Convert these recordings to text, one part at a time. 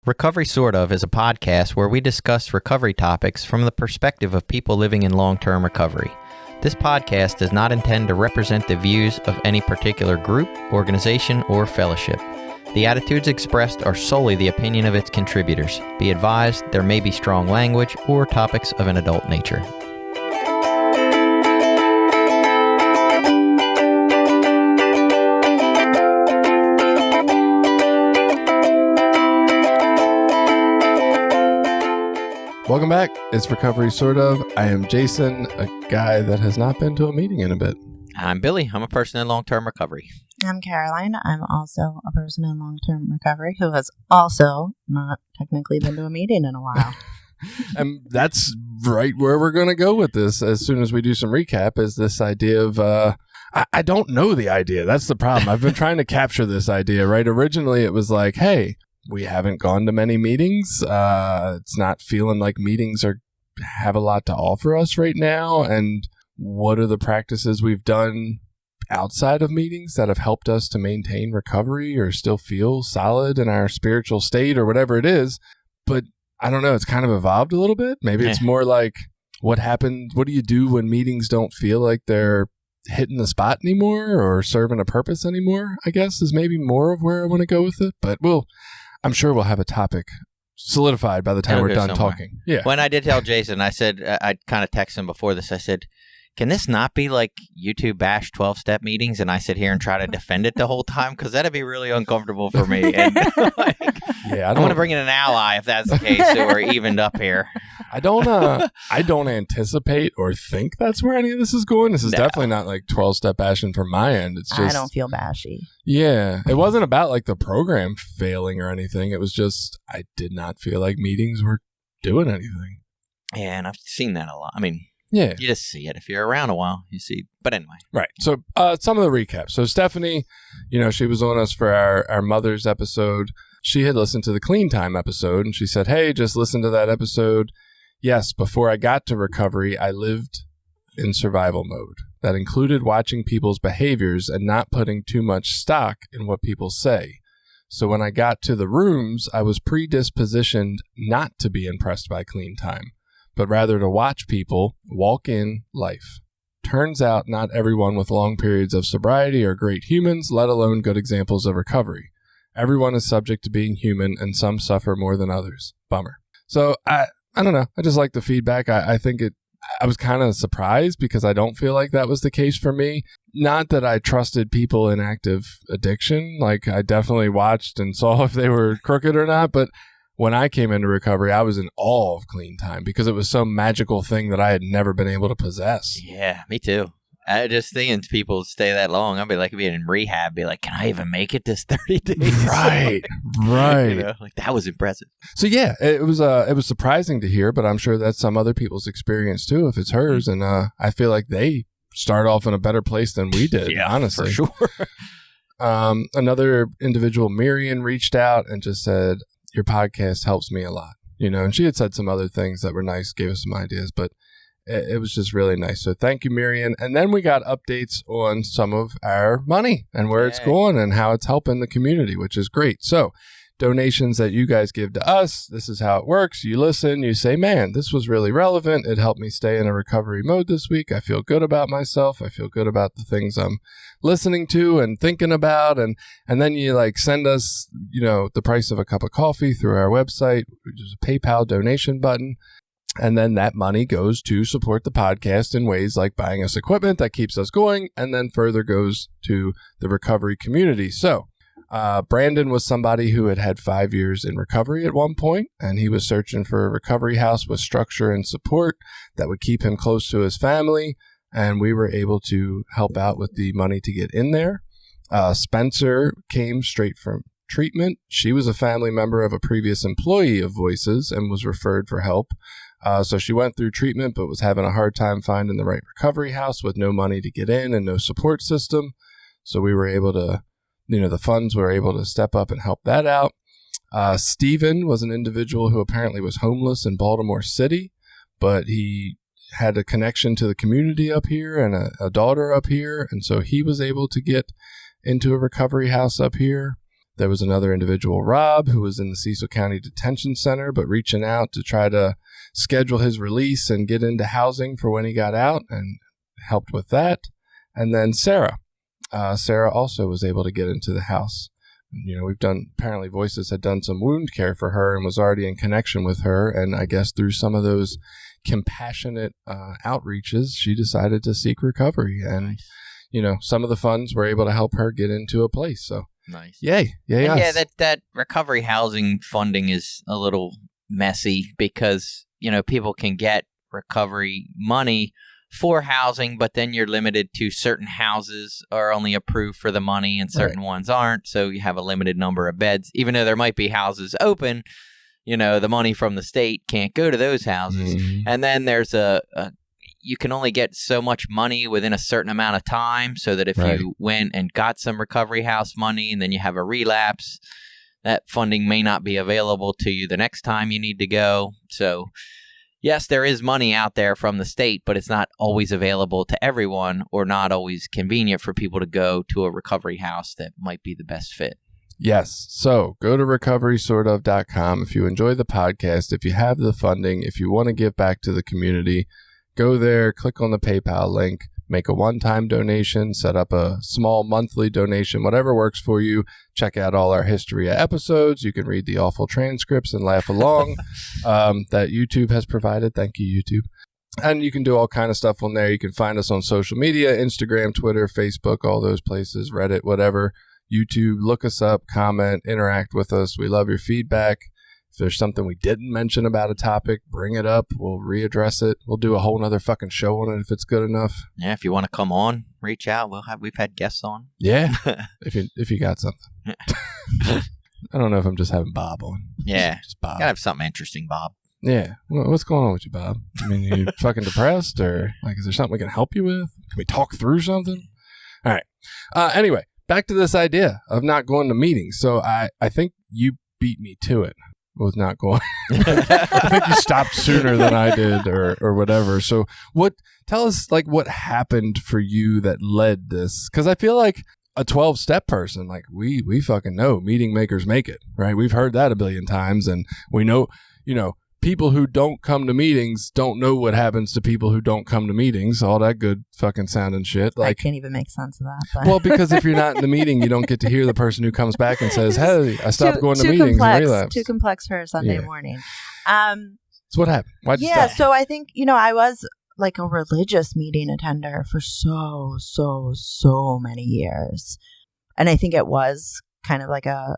Recovery Sort Of is a podcast where we discuss recovery topics from the perspective of people living in long-term recovery. This podcast does not intend to represent the views of any particular group, organization, or fellowship. The attitudes expressed are solely the opinion of its contributors. Be advised, there may be strong language or topics of an adult nature. Welcome back. It's Recovery Sort Of. I am Jason, a guy that has not been to a meeting in a bit. I'm Billy. I'm a person in long-term recovery. I'm Caroline. I'm also a person in long-term recovery who has also not technically been to a meeting in a while. And that's right where we're going to go with this as soon as we do some recap, is this idea of, I don't know the idea. That's the problem. I've been trying to capture this idea, right? Originally, it was like, hey, we haven't gone to many meetings. It's not feeling like meetings have a lot to offer us right now. And what are the practices we've done outside of meetings that have helped us to maintain recovery or still feel solid in our spiritual state or whatever it is? But I don't know. It's kind of evolved a little bit. Maybe it's more like what happened. What do you do when meetings don't feel like they're hitting the spot anymore or serving a purpose anymore, I guess, is maybe more of where I want to go with it. But I'm sure we'll have a topic solidified by the time we're done talking. Yeah. When I did tell Jason, I said, I kind of texted him before this. I said, can this not be like YouTube Bash 12-step meetings? And I sit here and try to defend it the whole time because that'd be really uncomfortable for me. And I want to bring in an ally if that's the case, so we're evened up here. I don't anticipate or think that's where any of this is going. This is definitely not like 12-step bashing from my end. It's just I don't feel bashy. Yeah. It wasn't about like the program failing or anything. It was just I did not feel like meetings were doing anything. Yeah, and I've seen that a lot. I mean, yeah, you just see it. If you're around a while, you see. But anyway. Right. So some of the recaps. So Stephanie, she was on us for our mother's episode. She had listened to the Clean Time episode, and she said, hey, just listen to that episode. Yes, before I got to recovery, I lived in survival mode. That included watching people's behaviors and not putting too much stock in what people say. So when I got to the rooms, I was predispositioned not to be impressed by Clean Time, but rather to watch people walk in life. Turns out not everyone with long periods of sobriety are great humans, let alone good examples of recovery. Everyone is subject to being human, and some suffer more than others. Bummer. So I don't know. I just like the feedback. I think I was kind of surprised because I don't feel like that was the case for me. Not that I trusted people in active addiction. Like I definitely watched and saw if they were crooked or not, but when I came into recovery, I was in awe of Clean Time because it was some magical thing that I had never been able to possess. Yeah, me too. I just thinking people stay that long. I'd be like being in rehab, be like, can I even make it this 30 days? Right. Like that was impressive. So yeah, it was surprising to hear, but I'm sure that's some other people's experience too, if it's hers. And I feel like they start off in a better place than we did, honestly. For sure. Another individual, Miriam, reached out and just said, your podcast helps me a lot, and she had said some other things that were nice, gave us some ideas, but it was just really nice. So thank you, Miriam. And then we got updates on some of our money and where it's going and how it's helping the community, which is great. So donations that you guys give to us, this is how it works. You listen, you say, man, this was really relevant. It helped me stay in a recovery mode this week. I feel good about myself. I feel good about the things I'm listening to and thinking about. And then you send us, the price of a cup of coffee through our website, which is a PayPal donation button. And then that money goes to support the podcast in ways like buying us equipment that keeps us going, and then further goes to the recovery community. So Brandon was somebody who had 5 years in recovery at one point, and he was searching for a recovery house with structure and support that would keep him close to his family, and we were able to help out with the money to get in there. Spencer came straight from treatment. She was a family member of a previous employee of Voices and was referred for help. So she went through treatment, but was having a hard time finding the right recovery house with no money to get in and no support system. So we were able to, the funds were able to step up and help that out. Stephen was an individual who apparently was homeless in Baltimore City, but he had a connection to the community up here and a daughter up here. And so he was able to get into a recovery house up here. There was another individual, Rob, who was in the Cecil County Detention Center, but reaching out to try to schedule his release and get into housing for when he got out, and helped with that. And then Sarah. Sarah also was able to get into the house. Apparently Voices had done some wound care for her and was already in connection with her. And I guess through some of those compassionate outreaches, she decided to seek recovery. And, some of the funds were able to help her get into a place. So, nice. Yay. Yeah, that recovery housing funding is a little messy because, people can get recovery money for housing, but then you're limited to certain houses are only approved for the money and certain ones aren't. So you have a limited number of beds, even though there might be houses open, the money from the state can't go to those houses. Mm-hmm. And then there's you can only get so much money within a certain amount of time, so that if you went and got some recovery house money and then you have a relapse, that funding may not be available to you the next time you need to go. So yes, there is money out there from the state, but it's not always available to everyone, or not always convenient for people to go to a recovery house that might be the best fit. Yes. So go to recoverysortof.com. If you enjoy the podcast, if you have the funding, if you want to give back to the community, go there, click on the PayPal link, make a one-time donation, set up a small monthly donation, whatever works for you. Check out all our history of episodes. You can read the awful transcripts and laugh along that YouTube has provided. Thank you, YouTube. And you can do all kind of stuff on there. You can find us on social media, Instagram, Twitter, Facebook, all those places, Reddit, whatever. YouTube, look us up, comment, interact with us. We love your feedback. If there's something we didn't mention about a topic, bring it up. We'll readdress it. We'll do a whole nother fucking show on it if it's good enough. Yeah, if you want to come on, reach out. We've had guests on. Yeah, if you got something. I don't know if I'm just having Bob on. Yeah, just Bob. Gotta have something interesting, Bob. Yeah, what's going on with you, Bob? I mean, are you fucking depressed, or is there something we can help you with? Can we talk through something? All right. Anyway, back to this idea of not going to meetings. So I think you beat me to it. Was not going. I think you stopped sooner than I did, or whatever. So tell us what happened for you that led this? Because I feel like a 12-step person, we fucking know meeting makers make it, right? We've heard that a billion times, and we know, people who don't come to meetings don't know what happens to people who don't come to meetings. All that good fucking sounding shit. I can't even make sense of that. But. Well, because if you're not in the meeting, you don't get to hear the person who comes back and says, "Hey, I stopped going to meetings and relapsed." Too complex for a Sunday morning. So what happened? Why'd you stop? So I think I was like a religious meeting attender for so many years, and I think it was kind of like a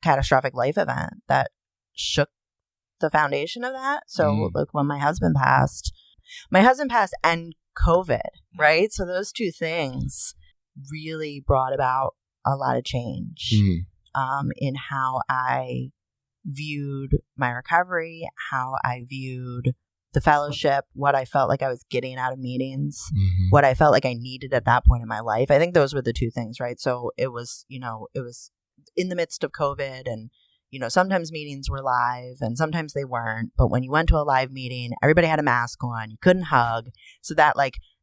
catastrophic life event that shook the foundation of that. So when my husband passed and COVID, right? So those two things really brought about a lot of change in how I viewed my recovery, how I viewed the fellowship, what I felt like I was getting out of meetings, what I felt like I needed at that point in my life. I think those were the two things, right? So it was in the midst of COVID, and sometimes meetings were live and sometimes they weren't. But when you went to a live meeting, everybody had a mask on. You couldn't hug. So that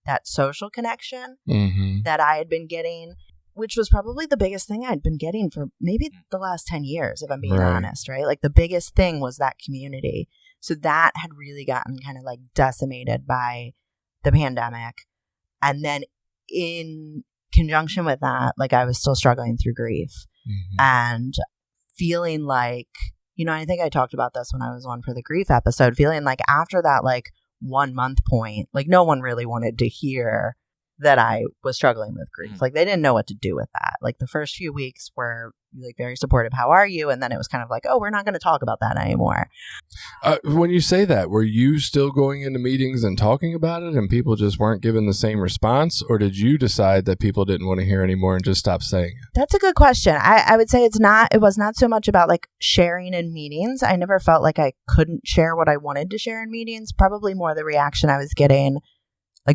that social connection that I had been getting, which was probably the biggest thing I'd been getting for maybe the last 10 years, if I'm being honest, right? The biggest thing was that community. So that had really gotten kind of decimated by the pandemic. And then in conjunction with that, I was still struggling through grief and feeling I think I talked about this when I was on for the grief episode, feeling after that 1 month point, no one really wanted to hear that I was struggling with grief. They didn't know what to do with that. The first few weeks were very supportive. How are you? And then it was kind of oh, we're not going to talk about that anymore. When you say that, were you still going into meetings and talking about it and people just weren't giving the same response? Or did you decide that people didn't want to hear anymore and just stop saying it? That's a good question. I would say it was not so much about sharing in meetings. I never felt like I couldn't share what I wanted to share in meetings. Probably more the reaction I was getting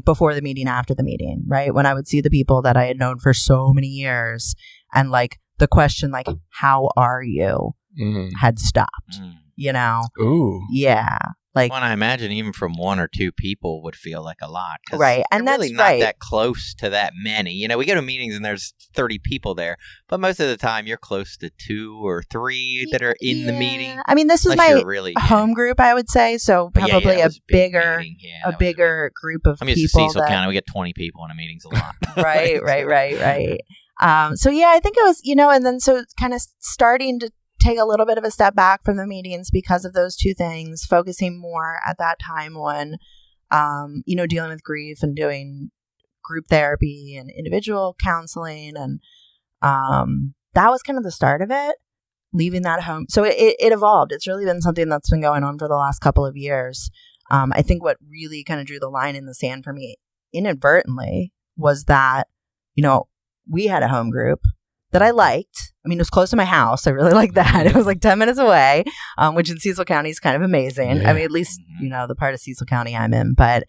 before the meeting, after the meeting, right? When I would see the people that I had known for so many years and the question, how are you, had stopped, Ooh. Yeah. Like, Well, and I imagine even from one or two people would feel like a lot. 'Cause right. And you're that's really not right. that close to that many. You know, we go to meetings and there's 30 people there, but most of the time you're close to 2 or 3 that are in the meeting. I mean, this was Unless my you're really home group, I would say. So But probably it a was big bigger, meeting. Yeah, a that was bigger group of I'm used to people. Cecil County. We get 20 people in a meeting's a lot. Right. So yeah, I think it was, and then so kind of starting to take a little bit of a step back from the meetings because of those two things, focusing more at that time when, dealing with grief and doing group therapy and individual counseling. And that was kind of the start of it, leaving that home. So it evolved. It's really been something that's been going on for the last couple of years. I think what really kind of drew the line in the sand for me inadvertently was that, we had a home group that I liked. I mean, it was close to my house. I really liked that. It was like 10 minutes away, which in Cecil County is kind of amazing. Yeah. I mean, at least, the part of Cecil County I'm in. But,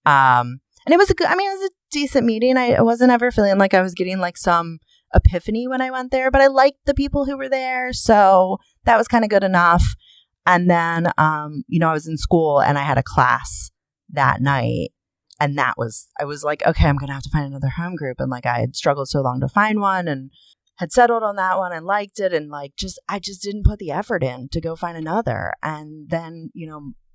and it was it was a decent meeting. I wasn't ever feeling like I was getting like some epiphany when I went there, but I liked the people who were there. So that was kind of good enough. And then, I was in school and I had a class that night. And I was like, okay, I'm going to have to find another home group. And like, I had struggled so long to find one and had settled on that one and liked it. And like, I just didn't put the effort in to go find another. And then,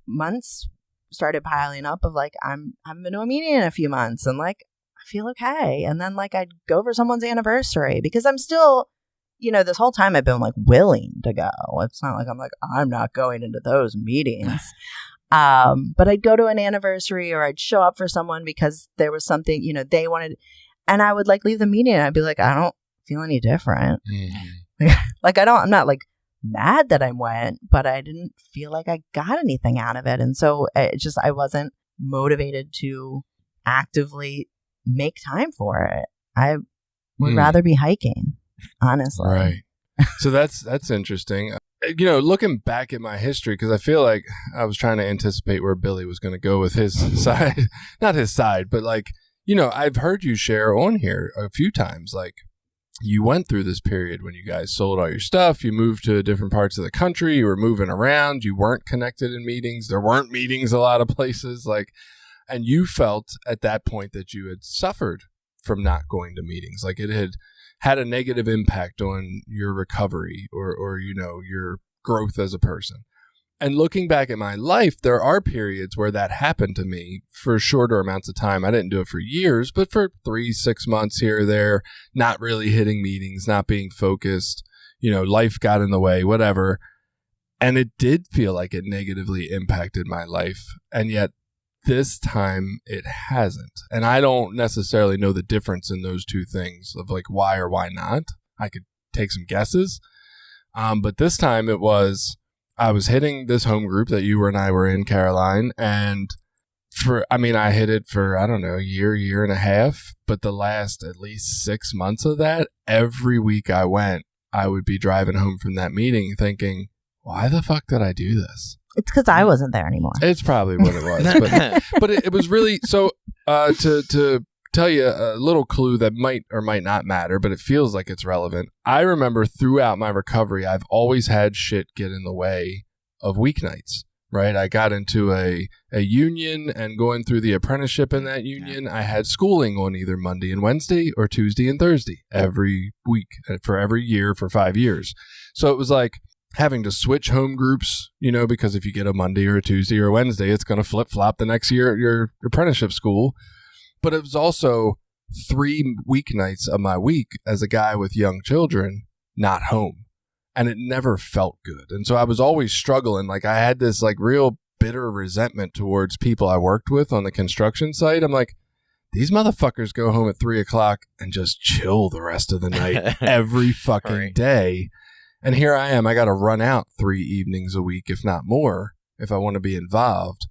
months started piling up of like, I haven't been to a meeting in a few months and like, I feel okay. And then like, I'd go for someone's anniversary because I'm still, this whole time I've been like willing to go. It's not like I'm not going into those meetings. But I'd go to an anniversary or I'd show up for someone because there was something, they wanted, and I would like leave the meeting and I'd be like, I don't feel any different. Mm-hmm. Like, I'm not like mad that I went, but I didn't feel like I got anything out of it. And so I wasn't motivated to actively make time for it. I would rather be hiking, honestly. Right. So that's interesting. Looking back at my history, because I feel like I was trying to anticipate where Billy was going to go with his side, not his side, but like, I've heard you share on here a few times, like you went through this period when you guys sold all your stuff, you moved to different parts of the country, you were moving around, you weren't connected in meetings, there weren't meetings a lot of places, like, and you felt at that point that you had suffered from not going to meetings, like it had a negative impact on your recovery or your growth as a person. And looking back at my life, there are periods where that happened to me for shorter amounts of time. I didn't do it for years, but for 3-6 months here or there, not really hitting meetings, not being focused, life got in the way, whatever. And it did feel like it negatively impacted my life. And yet this time it hasn't. And I don't necessarily know the difference in those two things of like why or why not. I could take some guesses. But this time I was hitting this home group that you and I were in, Caroline. And I hit it for, I don't know, a year and a half. But the last at least 6 months of that, every week I went, I would be driving home from that meeting thinking, why the fuck did I do this? It's because I wasn't there anymore. It's probably what it was. But it was really, so to tell you a little clue that might or might not matter, but it feels like it's relevant. I remember throughout my recovery, I've always had shit get in the way of weeknights, right? I got into a union and going through the apprenticeship in that union, I had schooling on either Monday and Wednesday or Tuesday and Thursday every week for every year for 5 years. So it was like, having to switch home groups, because if you get a Monday or a Tuesday or a Wednesday, it's going to flip-flop the next year at your apprenticeship school. But it was also 3 weeknights of my week as a guy with young children, not home. And it never felt good. And so I was always struggling. Like I had this like real bitter resentment towards people I worked with on the construction site. I'm like, these motherfuckers go home at 3:00 and just chill the rest of the night every fucking day. And here I am, I got to run out 3 evenings a week, if not more, if I want to be involved.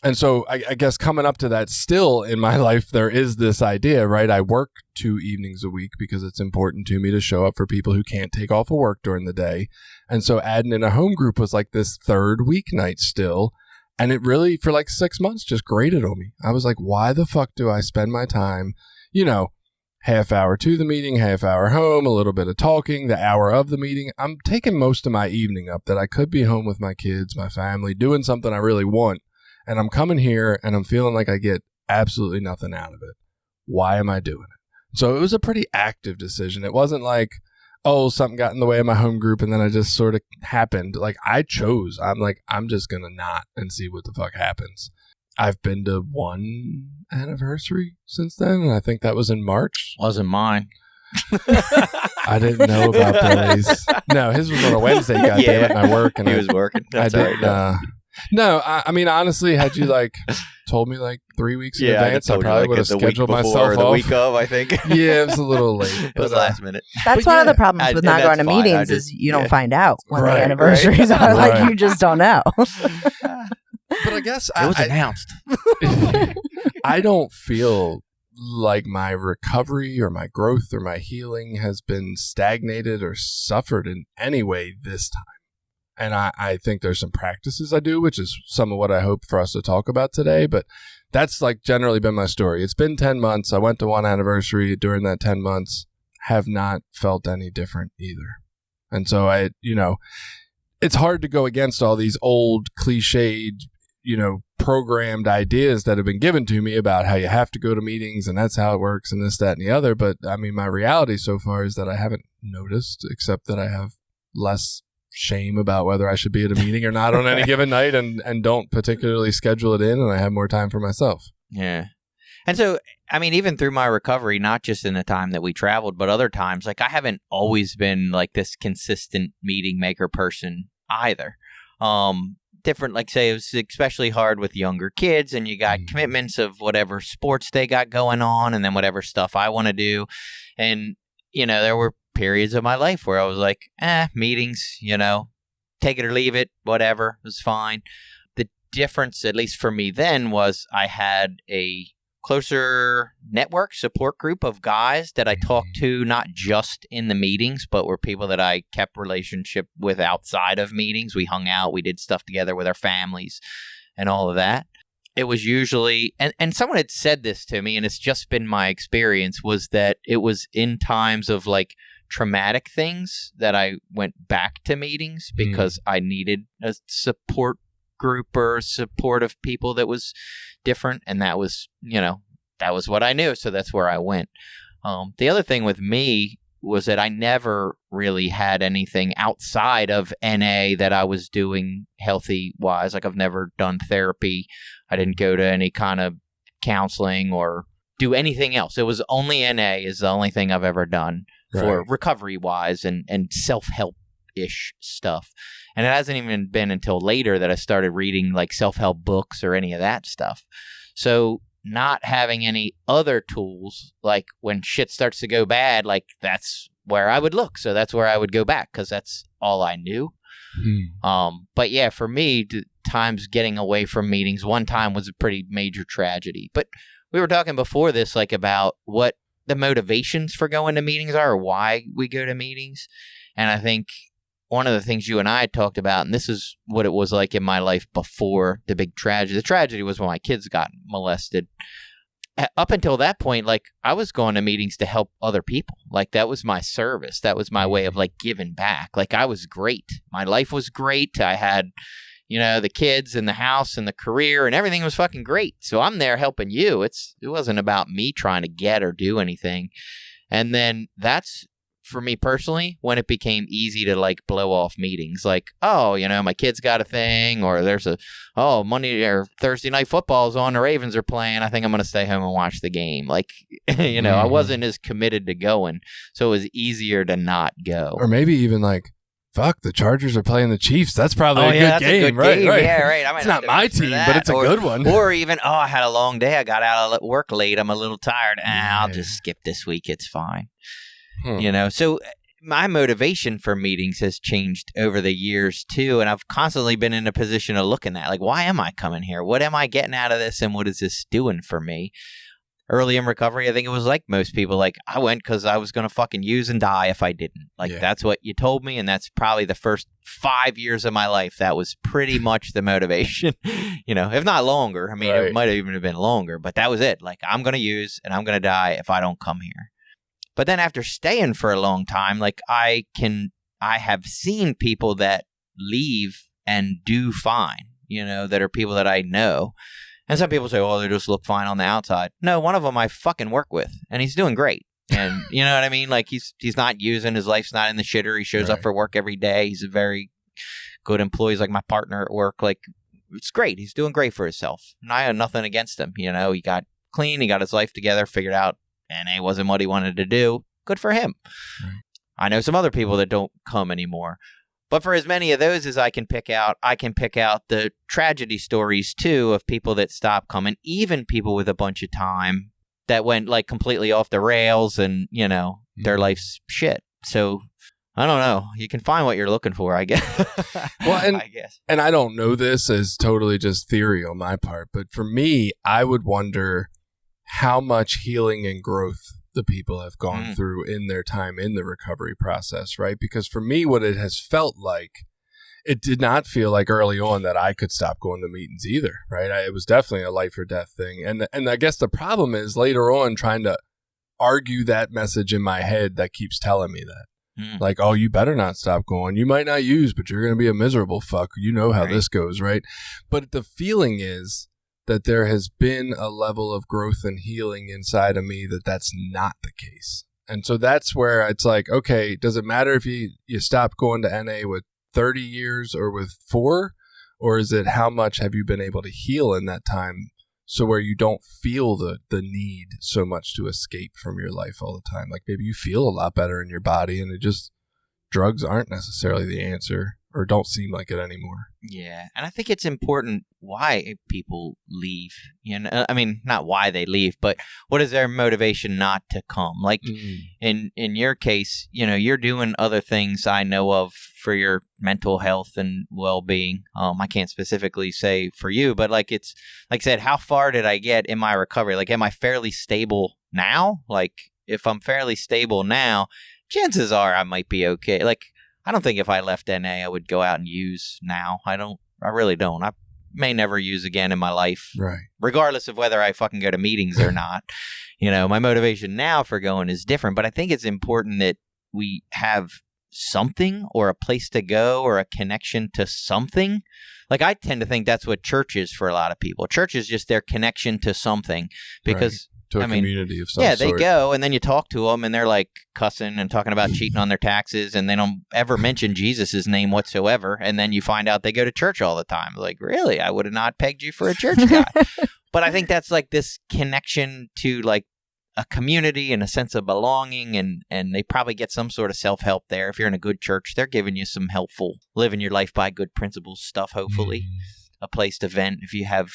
And so I guess coming up to that still in my life, there is this idea, right? I work 2 evenings a week because it's important to me to show up for people who can't take off of work during the day. And so adding in a home group was like this 3rd weeknight still. And it really, for like 6 months, just grated on me. I was like, why the fuck do I spend my time, half hour to the meeting, half hour home, a little bit of talking, the hour of the meeting. I'm taking most of my evening up that I could be home with my kids, my family, doing something I really want. and I'm coming here and I'm feeling like I get absolutely nothing out of it. Why am I doing it? So it was a pretty active decision. It wasn't like, oh, something got in the way of my home group and then I just sort of happened. Like, I chose. I'm like, I'm just going to not and see what the fuck happens. I've been to one anniversary since then, and I think that was in March. Wasn't mine. I didn't know about Billy's. No, his was on a Wednesday, goddammit, and I work. And he was working. That's I didn't. No, I mean, honestly, had you like told me like 3 weeks in advance, I probably would have scheduled myself the off. week of, I think. Yeah, it was a little late. It was last minute. That's one of the problems with not going to meetings is you don't find out when the Right, anniversaries are. Like, you just don't know. But I guess It was announced. I don't feel like my recovery or my growth or my healing has been stagnated or suffered in any way this time. And I think there's some practices I do, which is some of what I hope for us to talk about today. But that's like generally been my story. It's been 10 months. I went to one anniversary during that 10 months, have not felt any different either. And so it's hard to go against all these old cliched, programmed ideas that have been given to me about how you have to go to meetings and that's how it works and this, that, and the other. But I mean, my reality so far is that I haven't noticed, except that I have less shame about whether I should be at a meeting or not on any given night and don't particularly schedule it in, and I have more time for myself. Yeah. And so, I mean, even through my recovery, not just in the time that we traveled, but other times, like, I haven't always been like this consistent meeting maker person either. Different, like, say, it was especially hard with younger kids, and you got commitments of whatever sports they got going on, and then whatever stuff I want to do. And, there were periods of my life where I was like, meetings, take it or leave it, whatever, it was fine. The difference, at least for me then, was I had a closer network support group of guys that I talked to, not just in the meetings, but were people that I kept relationship with outside of meetings. We hung out, we did stuff together with our families and all of that. It was usually, and someone had said this to me, and it's just been my experience, was that it was in times of like traumatic things that I went back to meetings because I needed a support group or support of people that was different, and that was what I knew, so that's where I went. The other thing with me was that I never really had anything outside of NA that I was doing healthy wise. Like, I've never done therapy. I didn't go to any kind of counseling or do anything else. It was only NA is the only thing I've ever done for recovery wise and self-help ish stuff. And it hasn't even been until later that I started reading like self-help books or any of that stuff. So not having any other tools, like when shit starts to go bad, like that's where I would look. So that's where I would go back because that's all I knew. But yeah, for me, times getting away from meetings, one time was a pretty major tragedy. But we were talking before this, like about what the motivations for going to meetings are, or why we go to meetings. And I think one of the things you and I had talked about, and this is what it was like in my life before the big tragedy. The tragedy was when my kids got molested. Up until that point, like, I was going to meetings to help other people. Like, that was my service. That was my way of like giving back. Like, I was great. My life was great. I had, the kids and the house and the career and everything was fucking great. So I'm there helping you. It wasn't about me trying to get or do anything. And then that's, for me personally, when it became easy to like blow off meetings, like, oh, my kid's got a thing, or there's Monday or Thursday night football's on, the Ravens are playing, I think I'm going to stay home and watch the game. Like, I wasn't as committed to going, so it was easier to not go. Or maybe even like, fuck, the Chargers are playing the Chiefs. That's probably a good game, right? Yeah, right. It's not my team, but it's a good one. Or even, I had a long day. I got out of work late. I'm a little tired. I'll just skip this week. It's fine. So my motivation for meetings has changed over the years too, and I've constantly been in a position of looking at, like, why am I coming here? What am I getting out of this, and what is this doing for me? Early in recovery, I think it was like most people, like, I went because I was going to fucking use and die if I didn't. Like, that's what you told me, and that's probably the first 5 years of my life. That was pretty much the motivation, if not longer. I mean, It might have even have been longer, but that was it. Like, I'm going to use and I'm going to die if I don't come here. But then after staying for a long time, like, I have seen people that leave and do fine. that are people that I know. And some people say, oh, they just look fine on the outside. No, one of them I fucking work with, and he's doing great. And you know what I mean? Like, he's not using, his life's not in the shitter. He shows up for work every day. He's a very good employee. He's like my partner at work. Like, it's great. He's doing great for himself. And I have nothing against him. He got clean. He got his life together, figured out NA wasn't what he wanted to do. Good for him. Right. I know some other people that don't come anymore. But for as many of those as I can pick out the tragedy stories, too, of people that stopped coming, even people with a bunch of time that went, like, completely off the rails and, their life's shit. So, I don't know. You can find what you're looking for, I guess. Well, I guess. And I don't know this as totally just theory on my part, but for me, I would wonder how much healing and growth the people have gone through in their time in the recovery process, right? Because for me, what it has felt like, it did not feel like early on that I could stop going to meetings either, right? It was definitely a life or death thing. And I guess the problem is later on trying to argue that message in my head that keeps telling me that. Like, oh, you better not stop going. You might not use, but you're going to be a miserable fuck. You know how this goes, right? But the feeling is that there has been a level of growth and healing inside of me that's not the case. And so that's where it's like, okay, does it matter if you stop going to NA with 30 years or with 4? Or is it how much have you been able to heal in that time so where you don't feel the need so much to escape from your life all the time? Like maybe you feel a lot better in your body and drugs aren't necessarily the answer or don't seem like it anymore. Yeah. And I think it's important why people leave. I mean, not why they leave, but what is their motivation not to come? Like in your case, you're doing other things I know of for your mental health and well-being. I can't specifically say for you, but like it's like I said, how far did I get in my recovery? Like, am I fairly stable now? Like, if I'm fairly stable now, chances are I might be okay. Like, I don't think if I left NA, I would go out and use now. I really don't. I may never use again in my life. Right. Regardless of whether I fucking go to meetings or not. My motivation now for going is different, but I think it's important that we have something or a place to go or a connection to something. Like, I tend to think that's what church is for a lot of people. Church is just their connection to something because to a community of some sort. Yeah, they go, and then you talk to them, and they're like cussing and talking about cheating on their taxes, and they don't ever mention Jesus' name whatsoever. And then you find out they go to church all the time. Like, really? I would have not pegged you for a church guy. But I think that's like this connection to like a community and a sense of belonging, and they probably get some sort of self-help there. If you're in a good church, they're giving you some helpful living your life by good principles stuff, hopefully. A place to vent if you have,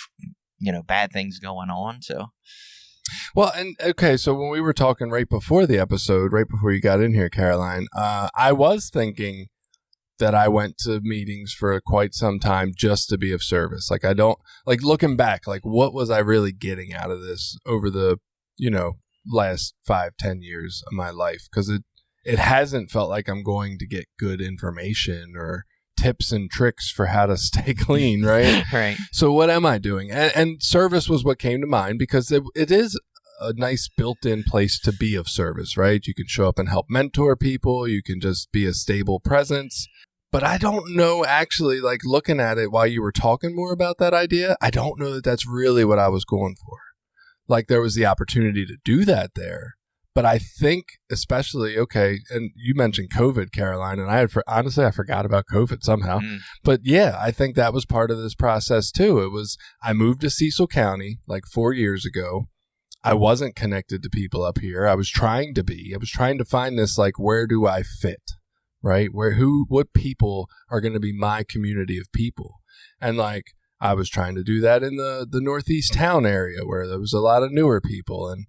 bad things going on. So... Well, and okay, so when we were talking right before the episode, right before you got in here, Caroline, I was thinking that I went to meetings for quite some time just to be of service. Like, I don't, like, looking back, like, what was I really getting out of this over the, last 5-10 years of my life? Because it hasn't felt like I'm going to get good information or tips and tricks for how to stay clean, right? Right. So what am I doing? And service was what came to mind because it is a nice built-in place to be of service, right? You can show up and help mentor people. You can just be a stable presence. But I don't know, actually, like looking at it while you were talking more about that idea, I don't know that that's really what I was going for. Like, there was the opportunity to do that there. But I think especially, okay, and you mentioned COVID, Caroline, and honestly, I forgot about COVID somehow. But yeah, I think that was part of this process too. I moved to Cecil County like 4 years ago. I wasn't connected to people up here. I was trying to find this, like, where do I fit, right? What people are going to be my community of people? And like, I was trying to do that in the Northeast town area where there was a lot of newer people, and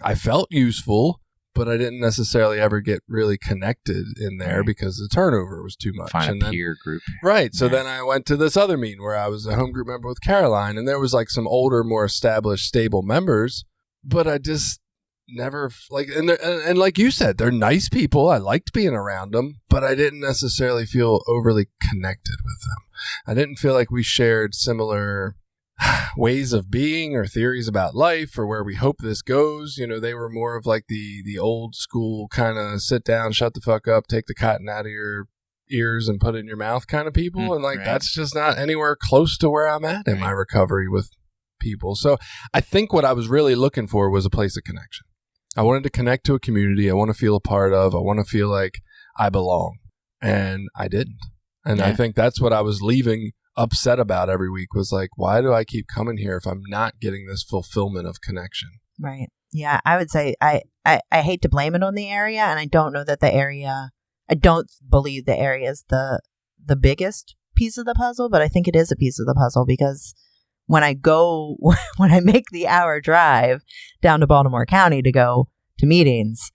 I felt useful, but I didn't necessarily ever get really connected in there because the turnover was too much. Find a peer group. Right. So then I went to this other meeting where I was a home group member with Caroline, and there was like some older, more established, stable members, but I just never and like you said, they're nice people. I liked being around them, but I didn't necessarily feel overly connected with them. I didn't feel like we shared similar ways of being or theories about life or where we hope this goes. They were more of like the old school kind of sit down, shut the fuck up, take the cotton out of your ears and put it in your mouth kind of people. And like, right. that's just not anywhere close to where I'm at in my recovery with people. So I think what I was really looking for was a place of connection. I wanted to connect to a community. I want to feel a part of. I want to feel like I belong. And I didn't. And I think that's what I was leaving upset about every week was like, why do I keep coming here if I'm not getting this fulfillment of connection? Right. Yeah, I would say I hate to blame it on the area, and I don't know that I don't believe the area is the biggest piece of the puzzle, but I think it is a piece of the puzzle because when I make the hour drive down to Baltimore County to go to meetings,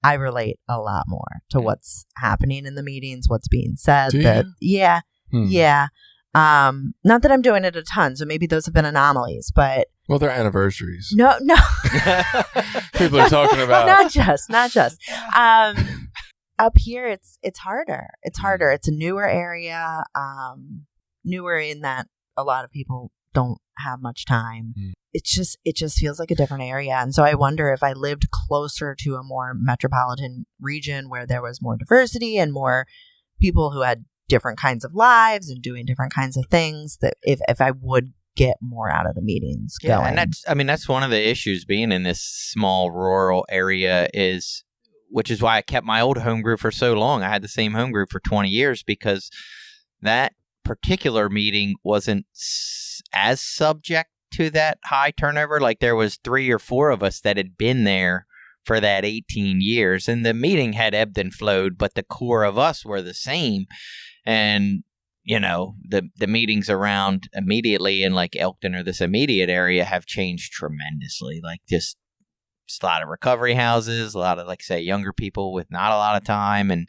I relate a lot more to what's happening in the meetings, what's being said. Yeah. Not that I'm doing it a ton, so maybe those have been anomalies, but well, they're anniversaries. No. People are talking about not just. Up here, it's harder. It's harder. It's a newer area, newer in that a lot of people don't have much time. It just feels like a different area. And so I wonder if I lived closer to a more metropolitan region where there was more diversity and more people who had different kinds of lives and doing different kinds of things, that if I would get more out of the meetings going. And that's one of the issues being in this small rural area which is why I kept my old home group for so long. I had the same home group for 20 years because that particular meeting wasn't as subject to that high turnover. Like there was 3 or 4 of us that had been there for that 18 years, and the meeting had ebbed and flowed, but the core of us were the same. And the meetings around immediately in like Elkton or this immediate area have changed tremendously. Like just a lot of recovery houses, a lot of, like, say, younger people with not a lot of time. And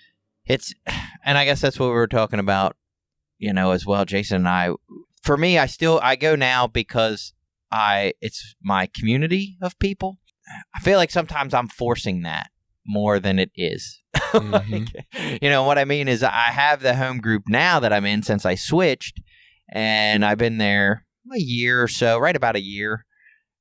I guess that's what we were talking about, as well, Jason and I. For me, I go now because it's my community of people. I feel like sometimes I'm forcing that more than it is. Mm-hmm. What I mean is I have the home group now that I'm in since I switched, and I've been there a year or so, right about a year.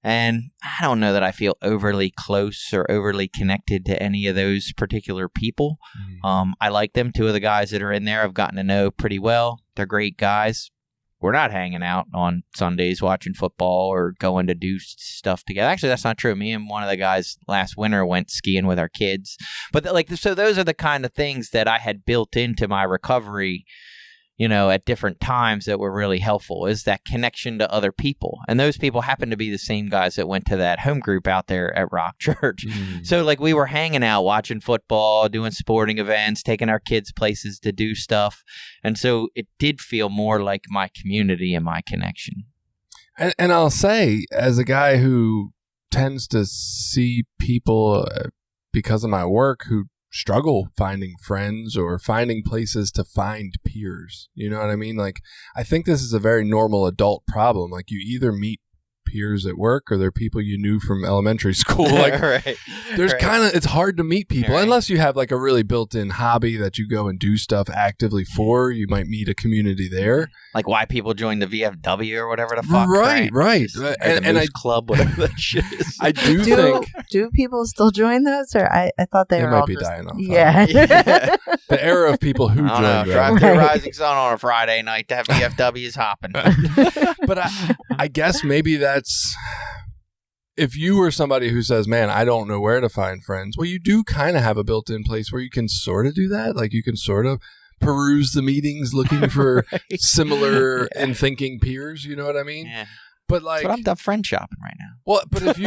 And I don't know that I feel overly close or overly connected to any of those particular people. I like them. 2 of the guys that are in there I've gotten to know pretty well. They're great guys. We're not hanging out on Sundays watching football or going to do stuff together. Actually, that's not true. Me and one of the guys last winter went skiing with our kids. But so those are the kind of things that I had built into my recovery, at different times that were really helpful, is that connection to other people. And those people happen to be the same guys that went to that home group out there at Rock Church. So like we were hanging out, watching football, doing sporting events, taking our kids places to do stuff. And so it did feel more like my community and my connection. And I'll say, as a guy who tends to see people because of my work who struggle finding friends or finding places to find peers. You know what I mean? Like, I think this is a very normal adult problem. Like, you either meet peers at work or they're people you knew from elementary school. Like, there's kind of, it's hard to meet people unless you have like a really built-in hobby that you go and do stuff actively for. You might meet a community there. Like why people join the VFW or whatever the fuck. Right. And I club, whatever that shit is. I do think. Do people still join those? Or I thought they were might all be just dying off. Yeah. The era of people who joined them. Drive through Rising Sun on a Friday night to have VFWs hopping. But I guess maybe that's, if you were somebody who says, man, I don't know where to find friends, well, you do kind of have a built-in place where you can sort of do that. Like, you can sort of peruse the meetings looking for similar in thinking peers. You know what I mean? Yeah. But like, I'm done friend shopping right now. Well, but if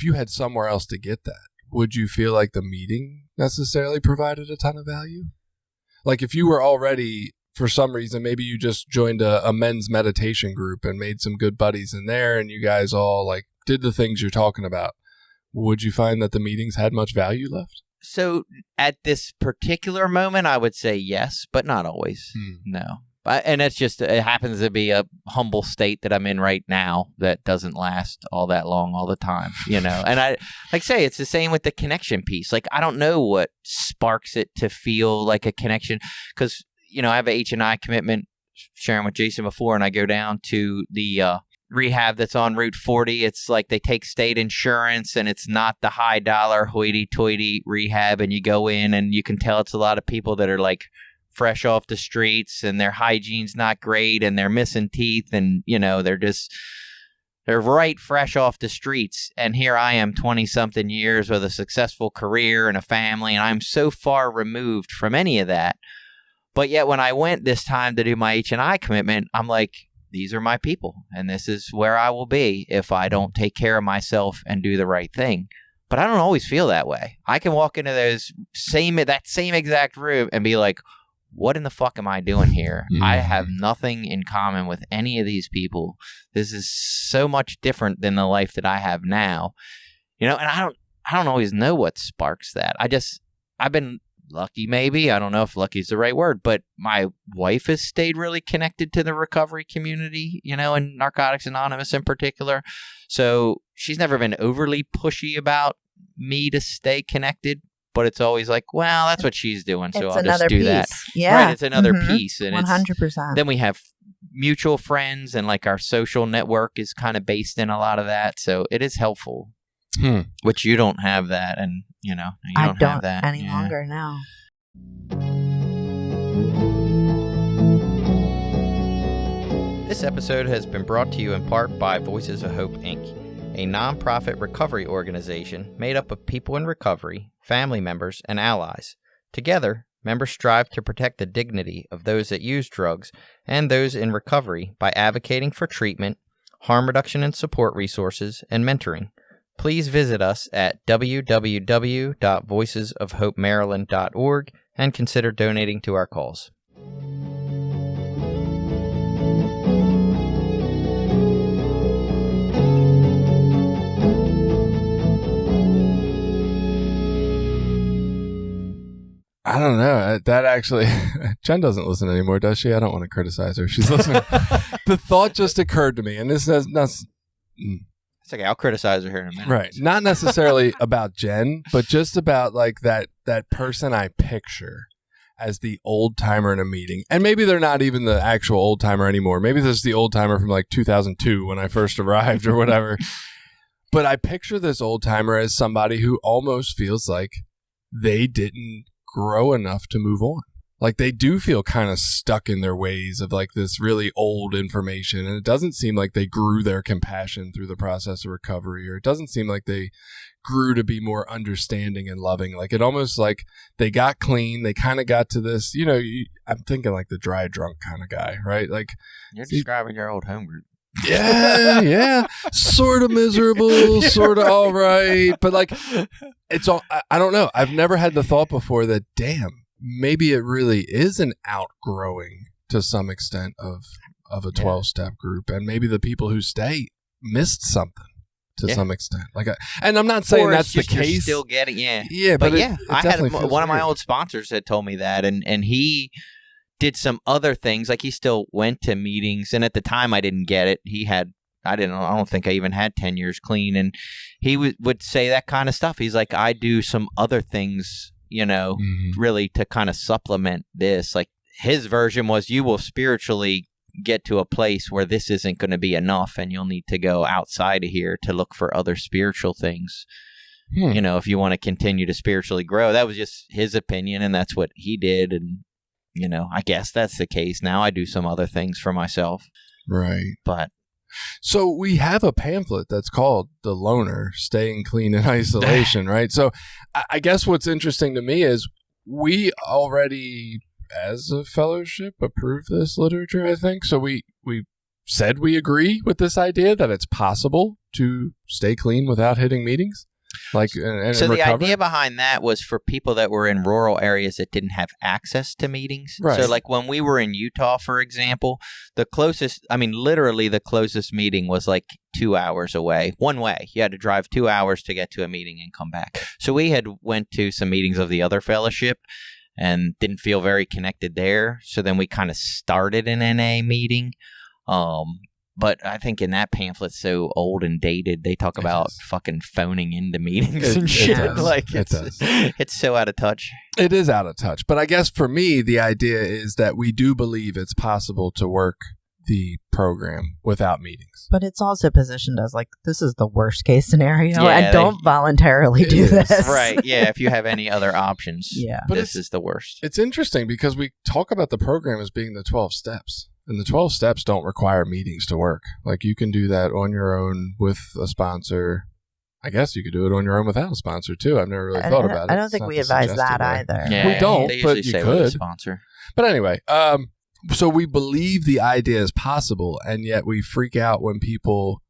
you had somewhere else to get that, would you feel like the meeting necessarily provided a ton of value? Like, if you were already, for some reason, maybe you just joined a men's meditation group and made some good buddies in there, and you guys all like did the things you're talking about, would you find that the meetings had much value left? So at this particular moment, I would say yes, but not always. No. And it's just, it happens to be a humble state that I'm in right now that doesn't last all that long all the time, And I say, it's the same with the connection piece. Like, I don't know what sparks it to feel like a connection, because, I have a H&I commitment, sharing with Jason before, and I go down to the rehab that's on Route 40. It's like they take state insurance, and it's not the high dollar hoity-toity rehab, and you go in and you can tell it's a lot of people that are like fresh off the streets and their hygiene's not great and they're missing teeth and, they're right fresh off the streets. And here I am 20-something years with a successful career and a family, and I'm so far removed from any of that. But yet when I went this time to do my H&I commitment, I'm like, these are my people, and this is where I will be if I don't take care of myself and do the right thing. But I don't always feel that way. I can walk into that same exact room and be like, what in the fuck am I doing here? I have nothing in common with any of these people. This is so much different than the life that I have now. And I don't always know what sparks that. I've been lucky, maybe. I don't know if lucky is the right word, but my wife has stayed really connected to the recovery community, and Narcotics Anonymous in particular. So she's never been overly pushy about me to stay connected, but it's always like, well, that's what she's doing, so I'll just do that. Yeah. Right, it's another piece. And 100%. Then we have mutual friends, and like our social network is kind of based in a lot of that, so it is helpful. Which you don't have that, and you don't have that any longer now. This episode has been brought to you in part by Voices of Hope, Inc., a nonprofit recovery organization made up of people in recovery, family members, and allies. Together, members strive to protect the dignity of those that use drugs and those in recovery by advocating for treatment, harm reduction and support resources, and mentoring. Please visit us at www.voicesofhopemaryland.org and consider donating to our cause. I don't know. That actually, Jen doesn't listen anymore, does she? I don't want to criticize her. She's listening. The thought just occurred to me, and this is not. It's okay. I'll criticize her here in a minute. Right. Not necessarily about Jen, but just about like that person I picture as the old timer in a meeting. And maybe they're not even the actual old timer anymore. Maybe this is the old timer from like 2002 when I first arrived or whatever. But I picture this old timer as somebody who almost feels like they didn't grow enough to move on. Like they do feel kind of stuck in their ways of like this really old information. And it doesn't seem like they grew their compassion through the process of recovery, or it doesn't seem like they grew to be more understanding and loving. Like it almost like they got clean. They kind of got to this, I'm thinking like the dry drunk kind of guy, right? Like you're describing your old home group. Yeah. Sort of miserable, sort of all right. But like, it's all, I don't know. I've never had the thought before that, damn, maybe it really is an outgrowing to some extent of a 12-step group. And maybe the people who stay missed something to some extent. And I'm not saying that's the case. Still getting, Yeah, but I had one of my old sponsors that told me that, and he did some other things. Like he still went to meetings, and at the time I didn't get it. I don't think I even had 10 years clean, and he would say that kind of stuff. He's like, I do some other things, really to kind of supplement this. Like his version was, you will spiritually get to a place where this isn't going to be enough, and you'll need to go outside of here to look for other spiritual things. If you want to continue to spiritually grow. That was just his opinion, and that's what he did. And I guess that's the case. Now I do some other things for myself. Right. But so we have a pamphlet that's called The Loner, Staying Clean in Isolation, right? So I guess what's interesting to me is we already, as a fellowship, approved this literature, I think. So we said we agree with this idea that it's possible to stay clean without hitting meetings. So the idea behind that was for people that were in rural areas that didn't have access to meetings. Right. So like when we were in Utah, for example, literally the closest meeting was like 2 hours away, one way. You had to drive 2 hours to get to a meeting and come back. So we had went to some meetings of the other fellowship and didn't feel very connected there. So then we kind of started an NA meeting. But I think in that pamphlet, so old and dated, they talk about fucking phoning into meetings and shit. It's so out of touch. It is out of touch. But I guess for me, the idea is that we do believe it's possible to work the program without meetings. But it's also positioned as like, this is the worst case scenario, Yeah, and don't voluntarily do is. this. Right. Yeah. If you have any other options, Yeah. But this is the worst. It's interesting because we talk about the program as being the 12 steps. And the 12 steps don't require meetings to work. Like, you can do that on your own with a sponsor. I guess you could do it on your own without a sponsor, too. I've never really thought about it. I don't It's think not we the advise suggested that way. either. Yeah, We don't, they usually but you say with a could. sponsor. But anyway, so we believe the idea is possible, and yet we freak out when people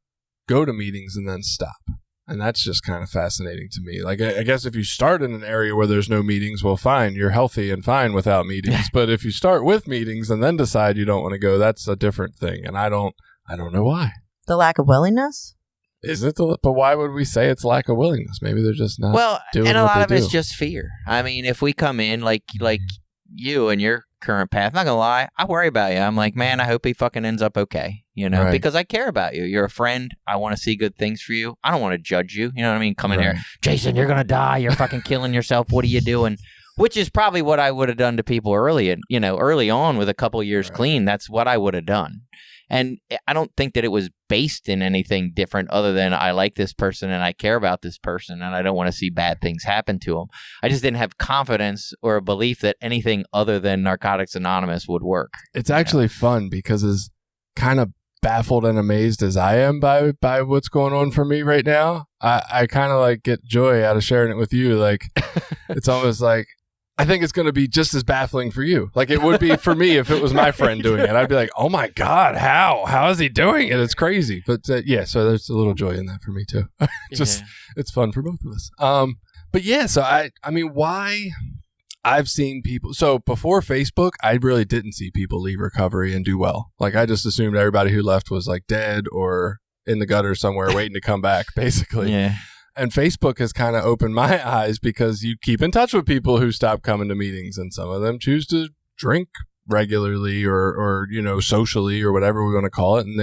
go to meetings and then stop. And that's just kind of fascinating to me. Like, I guess if you start in an area where there's no meetings, well, fine, you're healthy and fine without meetings. But if you start with meetings and then decide you don't want to go, that's a different thing. And I don't know why. The lack of willingness? Is it but why would we say it's lack of willingness? Maybe they're just not. Well, doing and a what lot they of it's do. just fear. I mean, if we come in like you and your current path, not gonna lie, I worry about you. I'm like, man, I hope he fucking ends up okay. Right. Because I care about you. You're a friend. I want to see good things for you. I don't want to judge you. You know what I mean? Come in Right. here, Jason, you're gonna die. You're fucking killing yourself. What are you doing? Which is probably what I would have done to people early on with a couple years Right. clean. That's what I would have done. And I don't think that it was based in anything different other than I like this person and I care about this person and I don't want to see bad things happen to them. I just didn't have confidence or a belief that anything other than Narcotics Anonymous would work. It's actually fun because as kind of baffled and amazed as I am by what's going on for me right now, I kind of like get joy out of sharing it with you. Like, it's almost like, I think it's going to be just as baffling for you. Like it would be for me if it was my friend doing it. I'd be like, oh my God, how is he doing it? It's crazy. But yeah, so there's a little joy in that for me too. Just, it's fun for both of us. But yeah, so I mean, why I've seen people. So before Facebook, I really didn't see people leave recovery and do well. Like I just assumed everybody who left was like dead or in the gutter somewhere waiting to come back, basically. Yeah. And Facebook has kind of opened my eyes because you keep in touch with people who stop coming to meetings, and some of them choose to drink regularly or socially or whatever we want to call it. And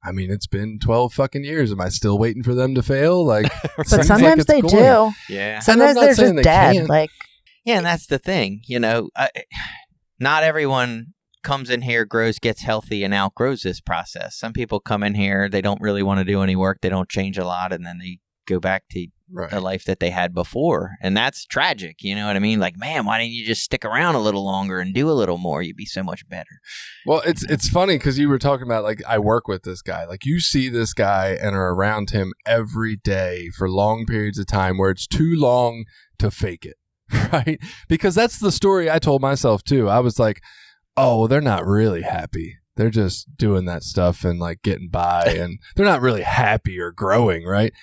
it's been 12 fucking years. Am I still waiting for them to fail? Like, But sometimes they do. Yeah. Sometimes they're just dead. Like, yeah, and that's the thing. Not everyone comes in here, gets healthy, and outgrows this process. Some people come in here, they don't really want to do any work, they don't change a lot, and then they go back to the life that they had before. And that's tragic. You know what I mean? Like, man, why didn't you just stick around a little longer and do a little more? You'd be so much better. Well, it's funny because you were talking about, like, I work with this guy. Like, you see this guy and are around him every day for long periods of time where it's too long to fake it, right? Because that's the story I told myself, too. I was like, oh, they're not really happy. They're just doing that stuff and, like, getting by, and they're not really happy or growing, right?